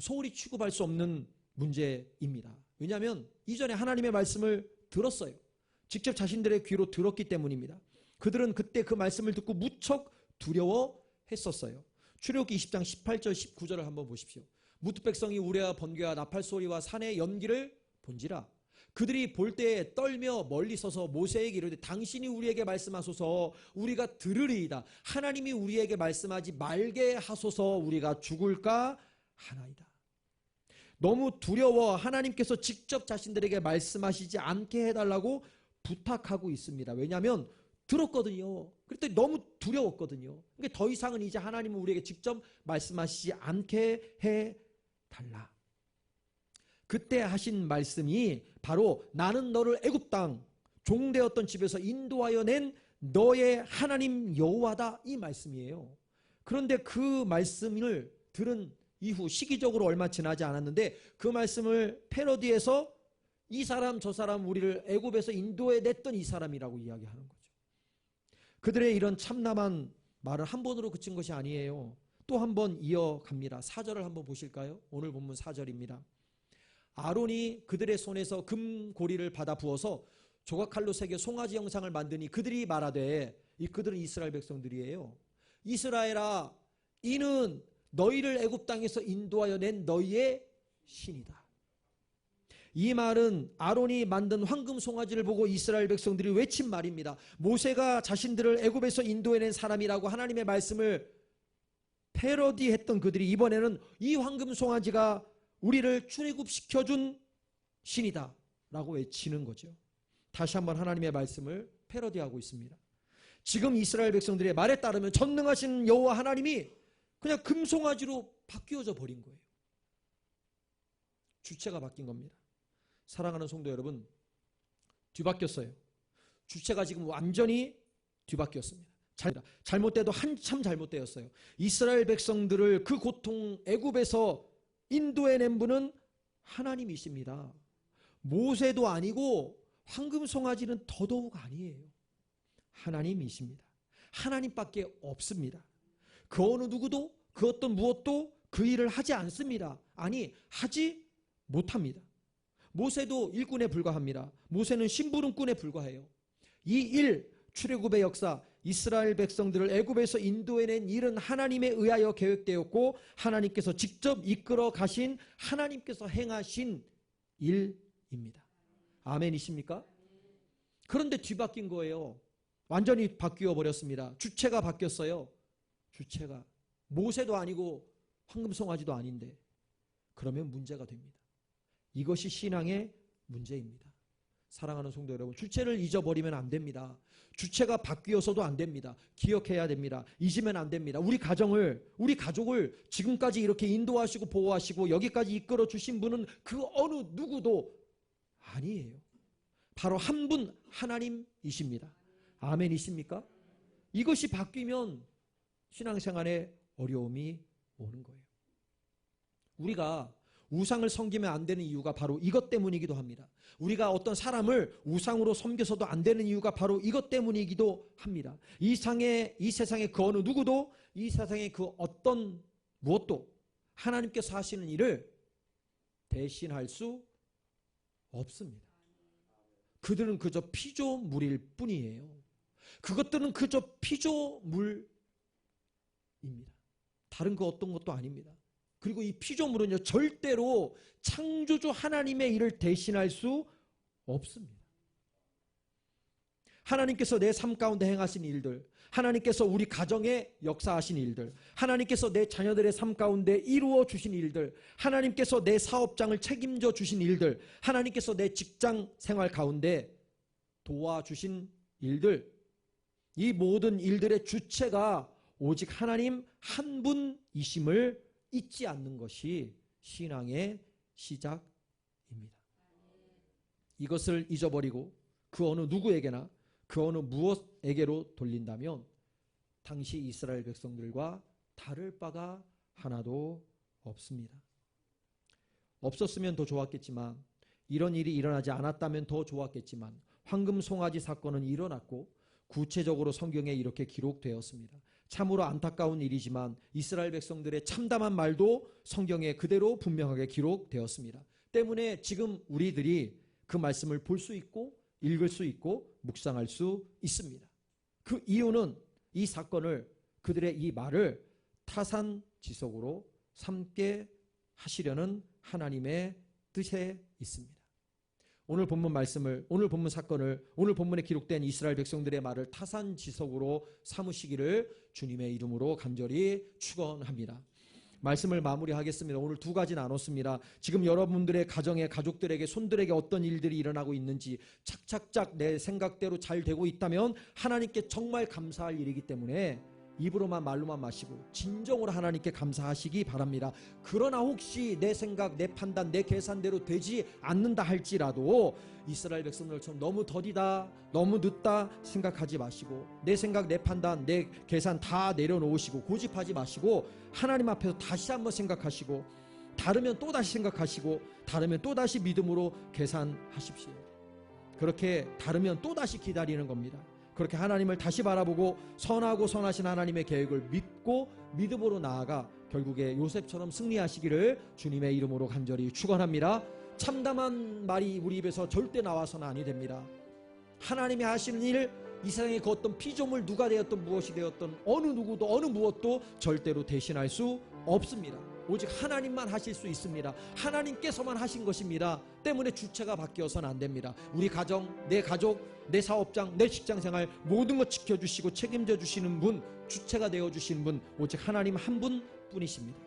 소홀히 취급할 수 없는 문제입니다. 왜냐하면 이전에 하나님의 말씀을 들었어요. 직접 자신들의 귀로 들었기 때문입니다. 그들은 그때 그 말씀을 듣고 무척 두려워했었어요. 출애굽기 20장 18절 19절을 한번 보십시오. 무트 백성이 우레와 번개와 나팔 소리와 산의 연기를 본지라. 그들이 볼 때에 떨며 멀리 서서 모세에게 이르되 당신이 우리에게 말씀하소서 우리가 들으리이다. 하나님이 우리에게 말씀하지 말게 하소서 우리가 죽을까 하나이다. 너무 두려워 하나님께서 직접 자신들에게 말씀하시지 않게 해달라고 부탁하고 있습니다. 왜냐하면 들었거든요. 그랬더니 너무 두려웠거든요. 그러니까 더 이상은 이제 하나님은 우리에게 직접 말씀하시지 않게 해달라. 그때 하신 말씀이 바로 나는 너를 애굽 땅 종되었던 집에서 인도하여 낸 너의 하나님 여호와다, 이 말씀이에요. 그런데 그 말씀을 들은 이후 시기적으로 얼마 지나지 않았는데 그 말씀을 패러디해서 이 사람 저 사람 우리를 애굽에서 인도해 냈던 이 사람이라고 이야기하는 거죠. 그들의 이런 참남한 말은 한 번으로 그친 것이 아니에요. 또 한 번 이어갑니다. 4절을 한번 보실까요? 오늘 본문 4절입니다. 아론이 그들의 손에서 금고리를 받아 부어서 조각칼로 새겨 송아지 형상을 만드니 그들이 말하되, 그들은 이스라엘 백성들이에요. 이스라엘아, 이는 너희를 애굽 땅에서 인도하여 낸 너희의 신이다. 이 말은 아론이 만든 황금 송아지를 보고 이스라엘 백성들이 외친 말입니다. 모세가 자신들을 애굽에서 인도해낸 사람이라고 하나님의 말씀을 패러디했던 그들이 이번에는 이 황금 송아지가 우리를 출애굽시켜준 신이다 라고 외치는 거죠. 다시 한번 하나님의 말씀을 패러디하고 있습니다. 지금 이스라엘 백성들의 말에 따르면 전능하신 여호와 하나님이 그냥 금송아지로 바뀌어져 버린 거예요. 주체가 바뀐 겁니다. 사랑하는 성도 여러분, 뒤바뀌었어요. 주체가 지금 완전히 뒤바뀌었습니다. 잘못돼도 한참 잘못되었어요. 이스라엘 백성들을 그 고통 애굽에서 인도해낸 분은 하나님이십니다. 모세도 아니고 황금송아지는 더더욱 아니에요. 하나님이십니다. 하나님밖에 없습니다. 그 어느 누구도 그 어떤 무엇도 그 일을 하지 않습니다. 아니, 하지 못합니다. 모세도 일꾼에 불과합니다. 모세는 심부름꾼에 불과해요. 이 일, 출애굽의 역사, 이스라엘 백성들을 애굽에서 인도해낸 일은 하나님에 의하여 계획되었고 하나님께서 직접 이끌어 가신, 하나님께서 행하신 일입니다. 아멘이십니까? 그런데 뒤바뀐 거예요. 완전히 바뀌어 버렸습니다. 주체가 바뀌었어요. 주체가 모세도 아니고 황금송아지도 아닌데, 그러면 문제가 됩니다. 이것이 신앙의 문제입니다. 사랑하는 성도 여러분, 주체를 잊어버리면 안 됩니다. 주체가 바뀌어서도 안 됩니다. 기억해야 됩니다. 잊으면 안 됩니다. 우리 가족을 지금까지 이렇게 인도하시고 보호하시고 여기까지 이끌어 주신 분은 그 어느 누구도 아니에요. 바로 한 분 하나님이십니다. 아멘이십니까? 이것이 바뀌면 신앙생활에 어려움이 오는 거예요. 우리가 우상을 섬기면 안 되는 이유가 바로 이것 때문이기도 합니다. 우리가 어떤 사람을 우상으로 섬겨서도 안 되는 이유가 바로 이것 때문이기도 합니다. 이 세상의 그 어느 누구도, 이 세상의 그 어떤 무엇도 하나님께서 하시는 일을 대신할 수 없습니다. 그들은 그저 피조물일 뿐이에요. 그것들은 그저 피조물입니다. 다른 그 어떤 것도 아닙니다. 그리고 이 피조물은요, 절대로 창조주 하나님의 일을 대신할 수 없습니다. 하나님께서 내 삶 가운데 행하신 일들, 하나님께서 우리 가정에 역사하신 일들, 하나님께서 내 자녀들의 삶 가운데 이루어 주신 일들, 하나님께서 내 사업장을 책임져 주신 일들, 하나님께서 내 직장 생활 가운데 도와주신 일들, 이 모든 일들의 주체가 오직 하나님 한 분이심을 잊지 않는 것이 신앙의 시작입니다. 이것을 잊어버리고 그 어느 누구에게나 그 어느 무엇에게로 돌린다면 당시 이스라엘 백성들과 다를 바가 하나도 없습니다. 없었으면 더 좋았겠지만, 이런 일이 일어나지 않았다면 더 좋았겠지만, 황금송아지 사건은 일어났고 구체적으로 성경에 이렇게 기록되었습니다. 참으로 안타까운 일이지만 이스라엘 백성들의 참담한 말도 성경에 그대로 분명하게 기록되었습니다. 때문에 지금 우리들이 그 말씀을 볼 수 있고 읽을 수 있고 묵상할 수 있습니다. 그 이유는 이 사건을, 그들의 이 말을 타산지석으로 삼게 하시려는 하나님의 뜻에 있습니다. 오늘 본문 말씀을, 오늘 본문 사건을, 오늘 본문에 기록된 이스라엘 백성들의 말을 타산지석으로 삼으시기를 주님의 이름으로 간절히 축원합니다. 말씀을 마무리하겠습니다. 오늘 두 가지 나눴습니다. 지금 여러분들의 가정에, 가족들에게, 손들에게 어떤 일들이 일어나고 있는지 착착착 내 생각대로 잘 되고 있다면 하나님께 정말 감사할 일이기 때문에 입으로만, 말로만 마시고 진정으로 하나님께 감사하시기 바랍니다. 그러나 혹시 내 생각, 내 판단, 내 계산대로 되지 않는다 할지라도 이스라엘 백성들처럼 너무 더디다, 너무 늦다 생각하지 마시고, 내 생각, 내 판단, 내 계산 다 내려놓으시고 고집하지 마시고 하나님 앞에서 다시 한번 생각하시고, 다르면 또다시 생각하시고, 다르면 또다시 믿음으로 계산하십시오. 그렇게 다르면 또다시 기다리는 겁니다. 그렇게 하나님을 다시 바라보고 선하고 선하신 하나님의 계획을 믿고 믿음으로 나아가 결국에 요셉처럼 승리하시기를 주님의 이름으로 간절히 축원합니다. 참담한 말이 우리 입에서 절대 나와서는 아니 됩니다. 하나님이 하시는 일, 이 세상의 그 어떤 피조물, 누가 되었던 무엇이 되었던 어느 누구도 어느 무엇도 절대로 대신할 수 없습니다. 오직 하나님만 하실 수 있습니다. 하나님께서만 하신 것입니다. 때문에 주체가 바뀌어서는 안 됩니다. 우리 가정, 내 가족, 내 사업장, 내 직장생활 모든 것 지켜주시고 책임져 주시는 분, 주체가 되어주시는 분 오직 하나님 한 분뿐이십니다.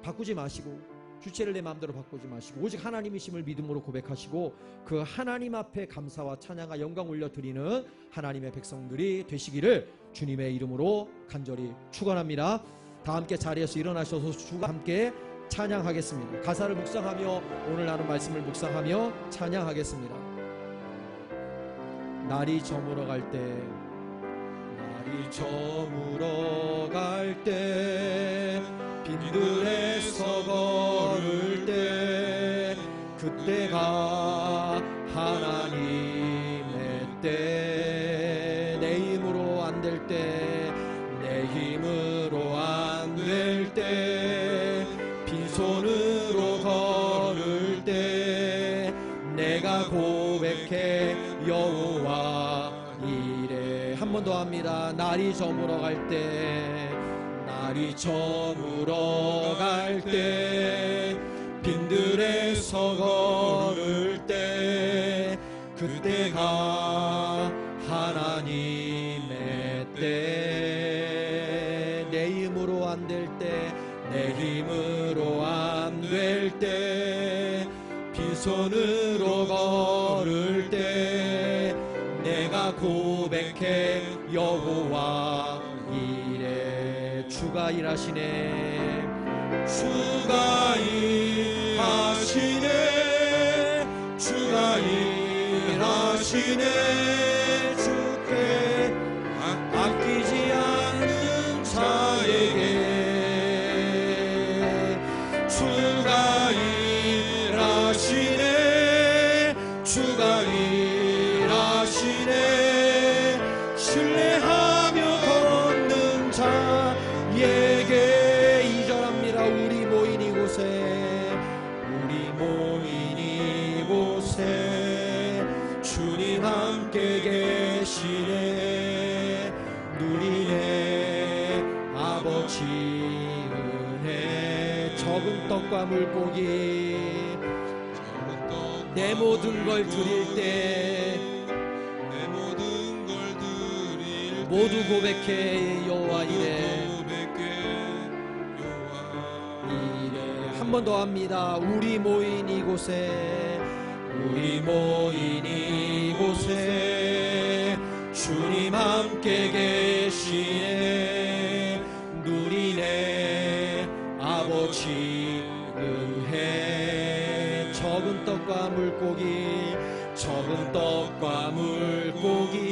바꾸지 마시고 주체를 내 마음대로 바꾸지 마시고 오직 하나님이심을 믿음으로 고백하시고 그 하나님 앞에 감사와 찬양과 영광 올려드리는 하나님의 백성들이 되시기를 주님의 이름으로 간절히 축원합니다. 다 함께 자리에서 일어나셔서 주가 함께 찬양하겠습니다. 가사를 묵상하며 오늘 나눈 말씀을 묵상하며 찬양하겠습니다. 날이 저물어 갈 때, 날이 저물어 갈 때, 빈들에서 걸을 때, 그때가 하나님의 때. 내 힘으로 안 될 때, 내 힘으로 안 될 때, 빈손으로 걸을 때, 내가 고백해 여호와 이래. 한 번 더 합니다. 날이 저물어 갈 때, 날이 저물어 갈 때, 빈들에서 걸을 때, 그때가 하나님의 때. 내 힘으로 안 될 때, 내 힘으로 안 될 때, 빈손으로 걸을 때, 내가 고백해 여호와 이래. 주가 일하시네, 주가 일하시네, 주가 일하시네. 주께 아끼지 않는 자에게 주가 일하시네, 주가 일하시네. 신뢰하며 걷는 자에게. 이절합니다. 우리 모인 이곳에, 우리 모인 이곳에 주님 함께 계시네. 누리네 아버지 은혜. 적은 떡과 물고기, 내 모든 걸 드릴 때, 내 모든 걸 드릴 모두 고백해 여호와 이래. 이래. 한 번 더 합니다. 우리 모인 이곳에, 우리 모인 이곳에 주님 함께 계시네. 누리네 아버지 은혜. 적은 떡과 물고기, 적은 떡과 물고기,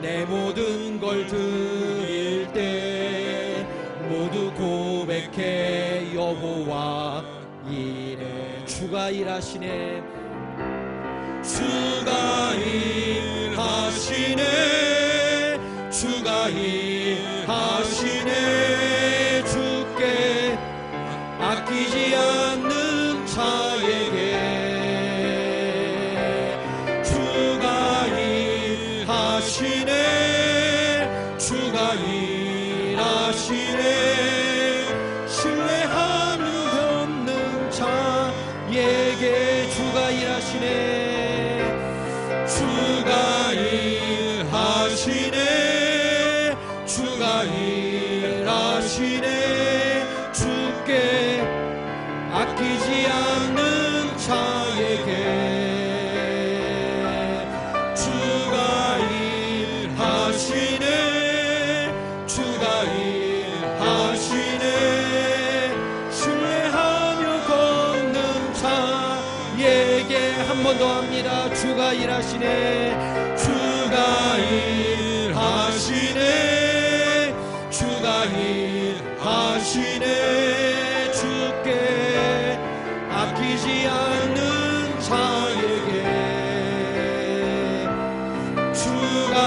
내 모든 걸 드릴 때 모두 고백해 여호와 이래. 주가 일하시네, 주가 일하시네, 주가 일하시네. 주께 아끼지 않는 자에게 주가 일하시네, 주가 일하시네. 신뢰하며 걷는 자에게 주가 일하시네, 주가 일하시네, 주가 일하시네. 주께 아끼지 않는 자에게 주가 일하시네, 주가 일하시네. 신뢰하며 걷는 자에게. 한 번 더 합니다. 주가 일하시네, 주가 일하시네, 주가 일하시네. 주께 아끼지 않는 자에게 주가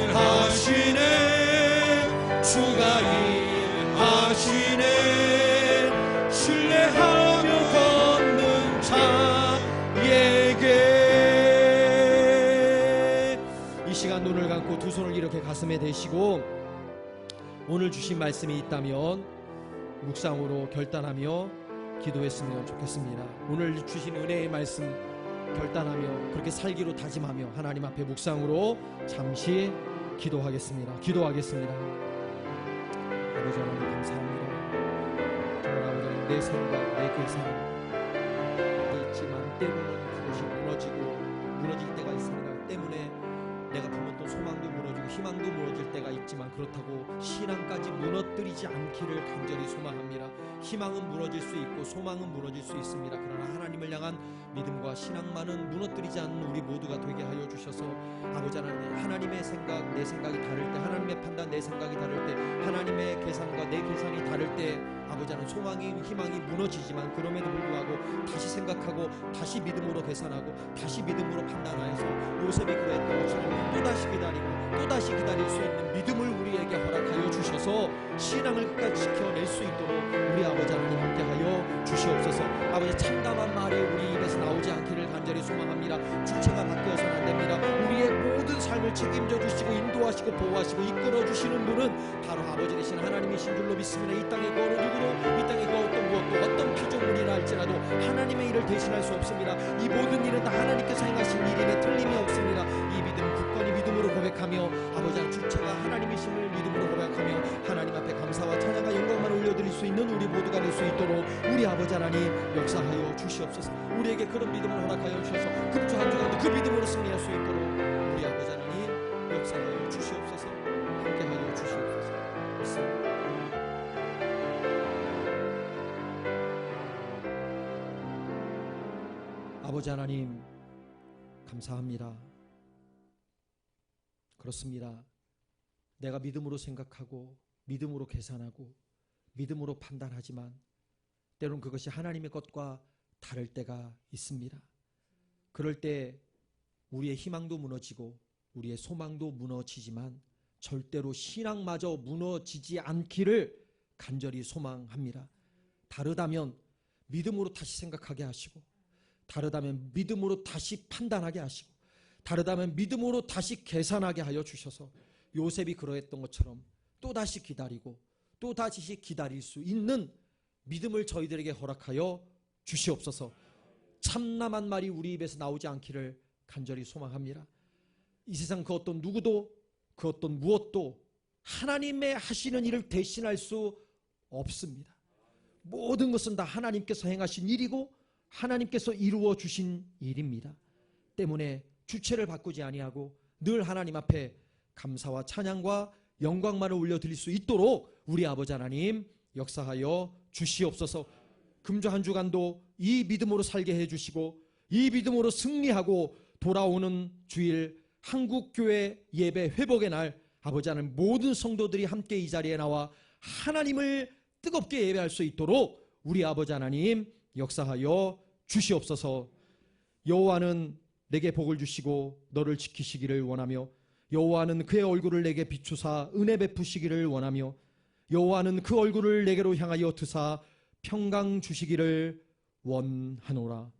일하시네, 주가 일하시네. 신뢰하며 걷는 자에게. 이 시간 눈을 감고 두 손을 이렇게 가슴에 대시고 오늘 주신 말씀이 있다면 묵상으로 결단하며 기도했으면 좋겠습니다. 오늘 주신 은혜의 말씀 결단하며 그렇게 살기로 다짐하며 하나님 앞에 묵상으로 잠시 기도하겠습니다. 기도하겠습니다. 아버지 하나님 감사합니다. 정말 아버지 하나님 내 생각, 내 계산이 있지만 때로는 그것이 무너질 때가 있습니다. 때문에 내가 품었던 소망도 무너지고 희망도 무너질 때가 있지만 그렇다고 신앙까지 무너뜨리지 않기를 간절히 소망합니다. 희망은 무너질 수 있고 소망은 무너질 수 있습니다. 그러나 하나님을 향한 믿음과 신앙만은 무너뜨리지 않는 우리 모두가 되게 하여 주셔서 아버지 하나님의 생각, 내 생각이 다를 때, 하나님의 판단, 내 생각이 다를 때, 하나님의 계산과 내 계산이 다를 때 아버지 하나님 소망이 희망이 무너지지만 그럼에도 불구하고 다시 생각하고 다시 믿음으로 계산하고 다시 믿음으로 판단하여서 요셉이 그랬던 것처럼 또다시 기다리고 또다시 기다릴 수 있는 믿음을 우리에게 허락하여 주셔서 신앙을 끝까지 지켜낼 수 있도록 우리 아버지 하나님 함께하여 주시옵소서. 아버지 참담한 말이 우리 입에서 나오지 않기를 간절히 소망합니다. 주체가 바뀌어서는 안 됩니다. 우리의 모든 삶을 책임져 주시고 인도하시고 보호하시고 이끌어 주시는 분은 바로 아버지 되신 하나님이신 줄로 믿습니다. 이 땅에 그 어느 누구도 이 땅에 그 어떤 무엇도 어떤 피조물이라 할지라도 하나님의 일을 대신할 수 없습니다. 이 모든 일은 다 하나님께서 행하신 일임에 틀림이 없습니다. 이 믿음 굳건히 믿음으로 고백하며 아버지 주체가 하나님이심을 믿음으로 고백하며 하나님 앞에 감사와 찬양과 영광만 올려드릴 수 있는 우리 모두가 될 수 있도록 우리 아버지 하나님 역사하여 주시옵소서. 우리에게 그런 믿음을 허락하여 주셔서 금주 한 주간도 그 믿음으로 승리할 수 있도록 우리 아버지 하나님 역사하여 주시옵소서. 함께하여 주시옵소서. 믿습니다. 아버지 하나님 감사합니다. 그렇습니다. 내가 믿음으로 생각하고 믿음으로 계산하고 믿음으로 판단하지만 때로는 그것이 하나님의 것과 다를 때가 있습니다. 그럴 때 우리의 희망도 무너지고 우리의 소망도 무너지지만 절대로 신앙마저 무너지지 않기를 간절히 소망합니다. 다르다면 믿음으로 다시 생각하게 하시고 다르다면 믿음으로 다시 판단하게 하시고 다르다면 믿음으로 다시 계산하게 하여 주셔서 요셉이 그러했던 것처럼 또다시 기다리고 또다시 기다릴 수 있는 믿음을 저희들에게 허락하여 주시옵소서. 참남한 말이 우리 입에서 나오지 않기를 간절히 소망합니다. 이 세상 그 어떤 누구도 그 어떤 무엇도 하나님의 하시는 일을 대신할 수 없습니다. 모든 것은 다 하나님께서 행하신 일이고 하나님께서 이루어 주신 일입니다. 때문에 주체를 바꾸지 아니하고 늘 하나님 앞에 감사와 찬양과 영광만을 올려드릴 수 있도록 우리 아버지 하나님 역사하여 주시옵소서. 금주 한 주간도 이 믿음으로 살게 해주시고 이 믿음으로 승리하고 돌아오는 주일 한국교회 예배 회복의 날 아버지 하나님 모든 성도들이 함께 이 자리에 나와 하나님을 뜨겁게 예배할 수 있도록 우리 아버지 하나님 역사하여 주시옵소서. 여호와는 내게 복을 주시고 너를 지키시기를 원하며 여호와는 그의 얼굴을 내게 비추사 은혜 베푸시기를 원하며 여호와는 그 얼굴을 내게로 향하여 드사 평강 주시기를 원하노라.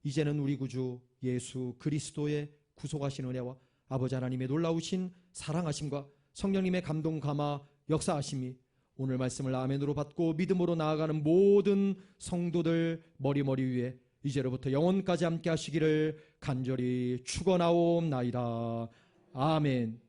이제는 우리 구주 예수 그리스도의 구속하신 은혜와 아버지 하나님의 놀라우신 사랑하심과 성령님의 감동 감화 역사하심이 오늘 말씀을 아멘으로 받고 믿음으로 나아가는 모든 성도들 머리 위에 이제로부터 영원까지 함께 하시기를 간절히 축원하옵나이다. 아멘.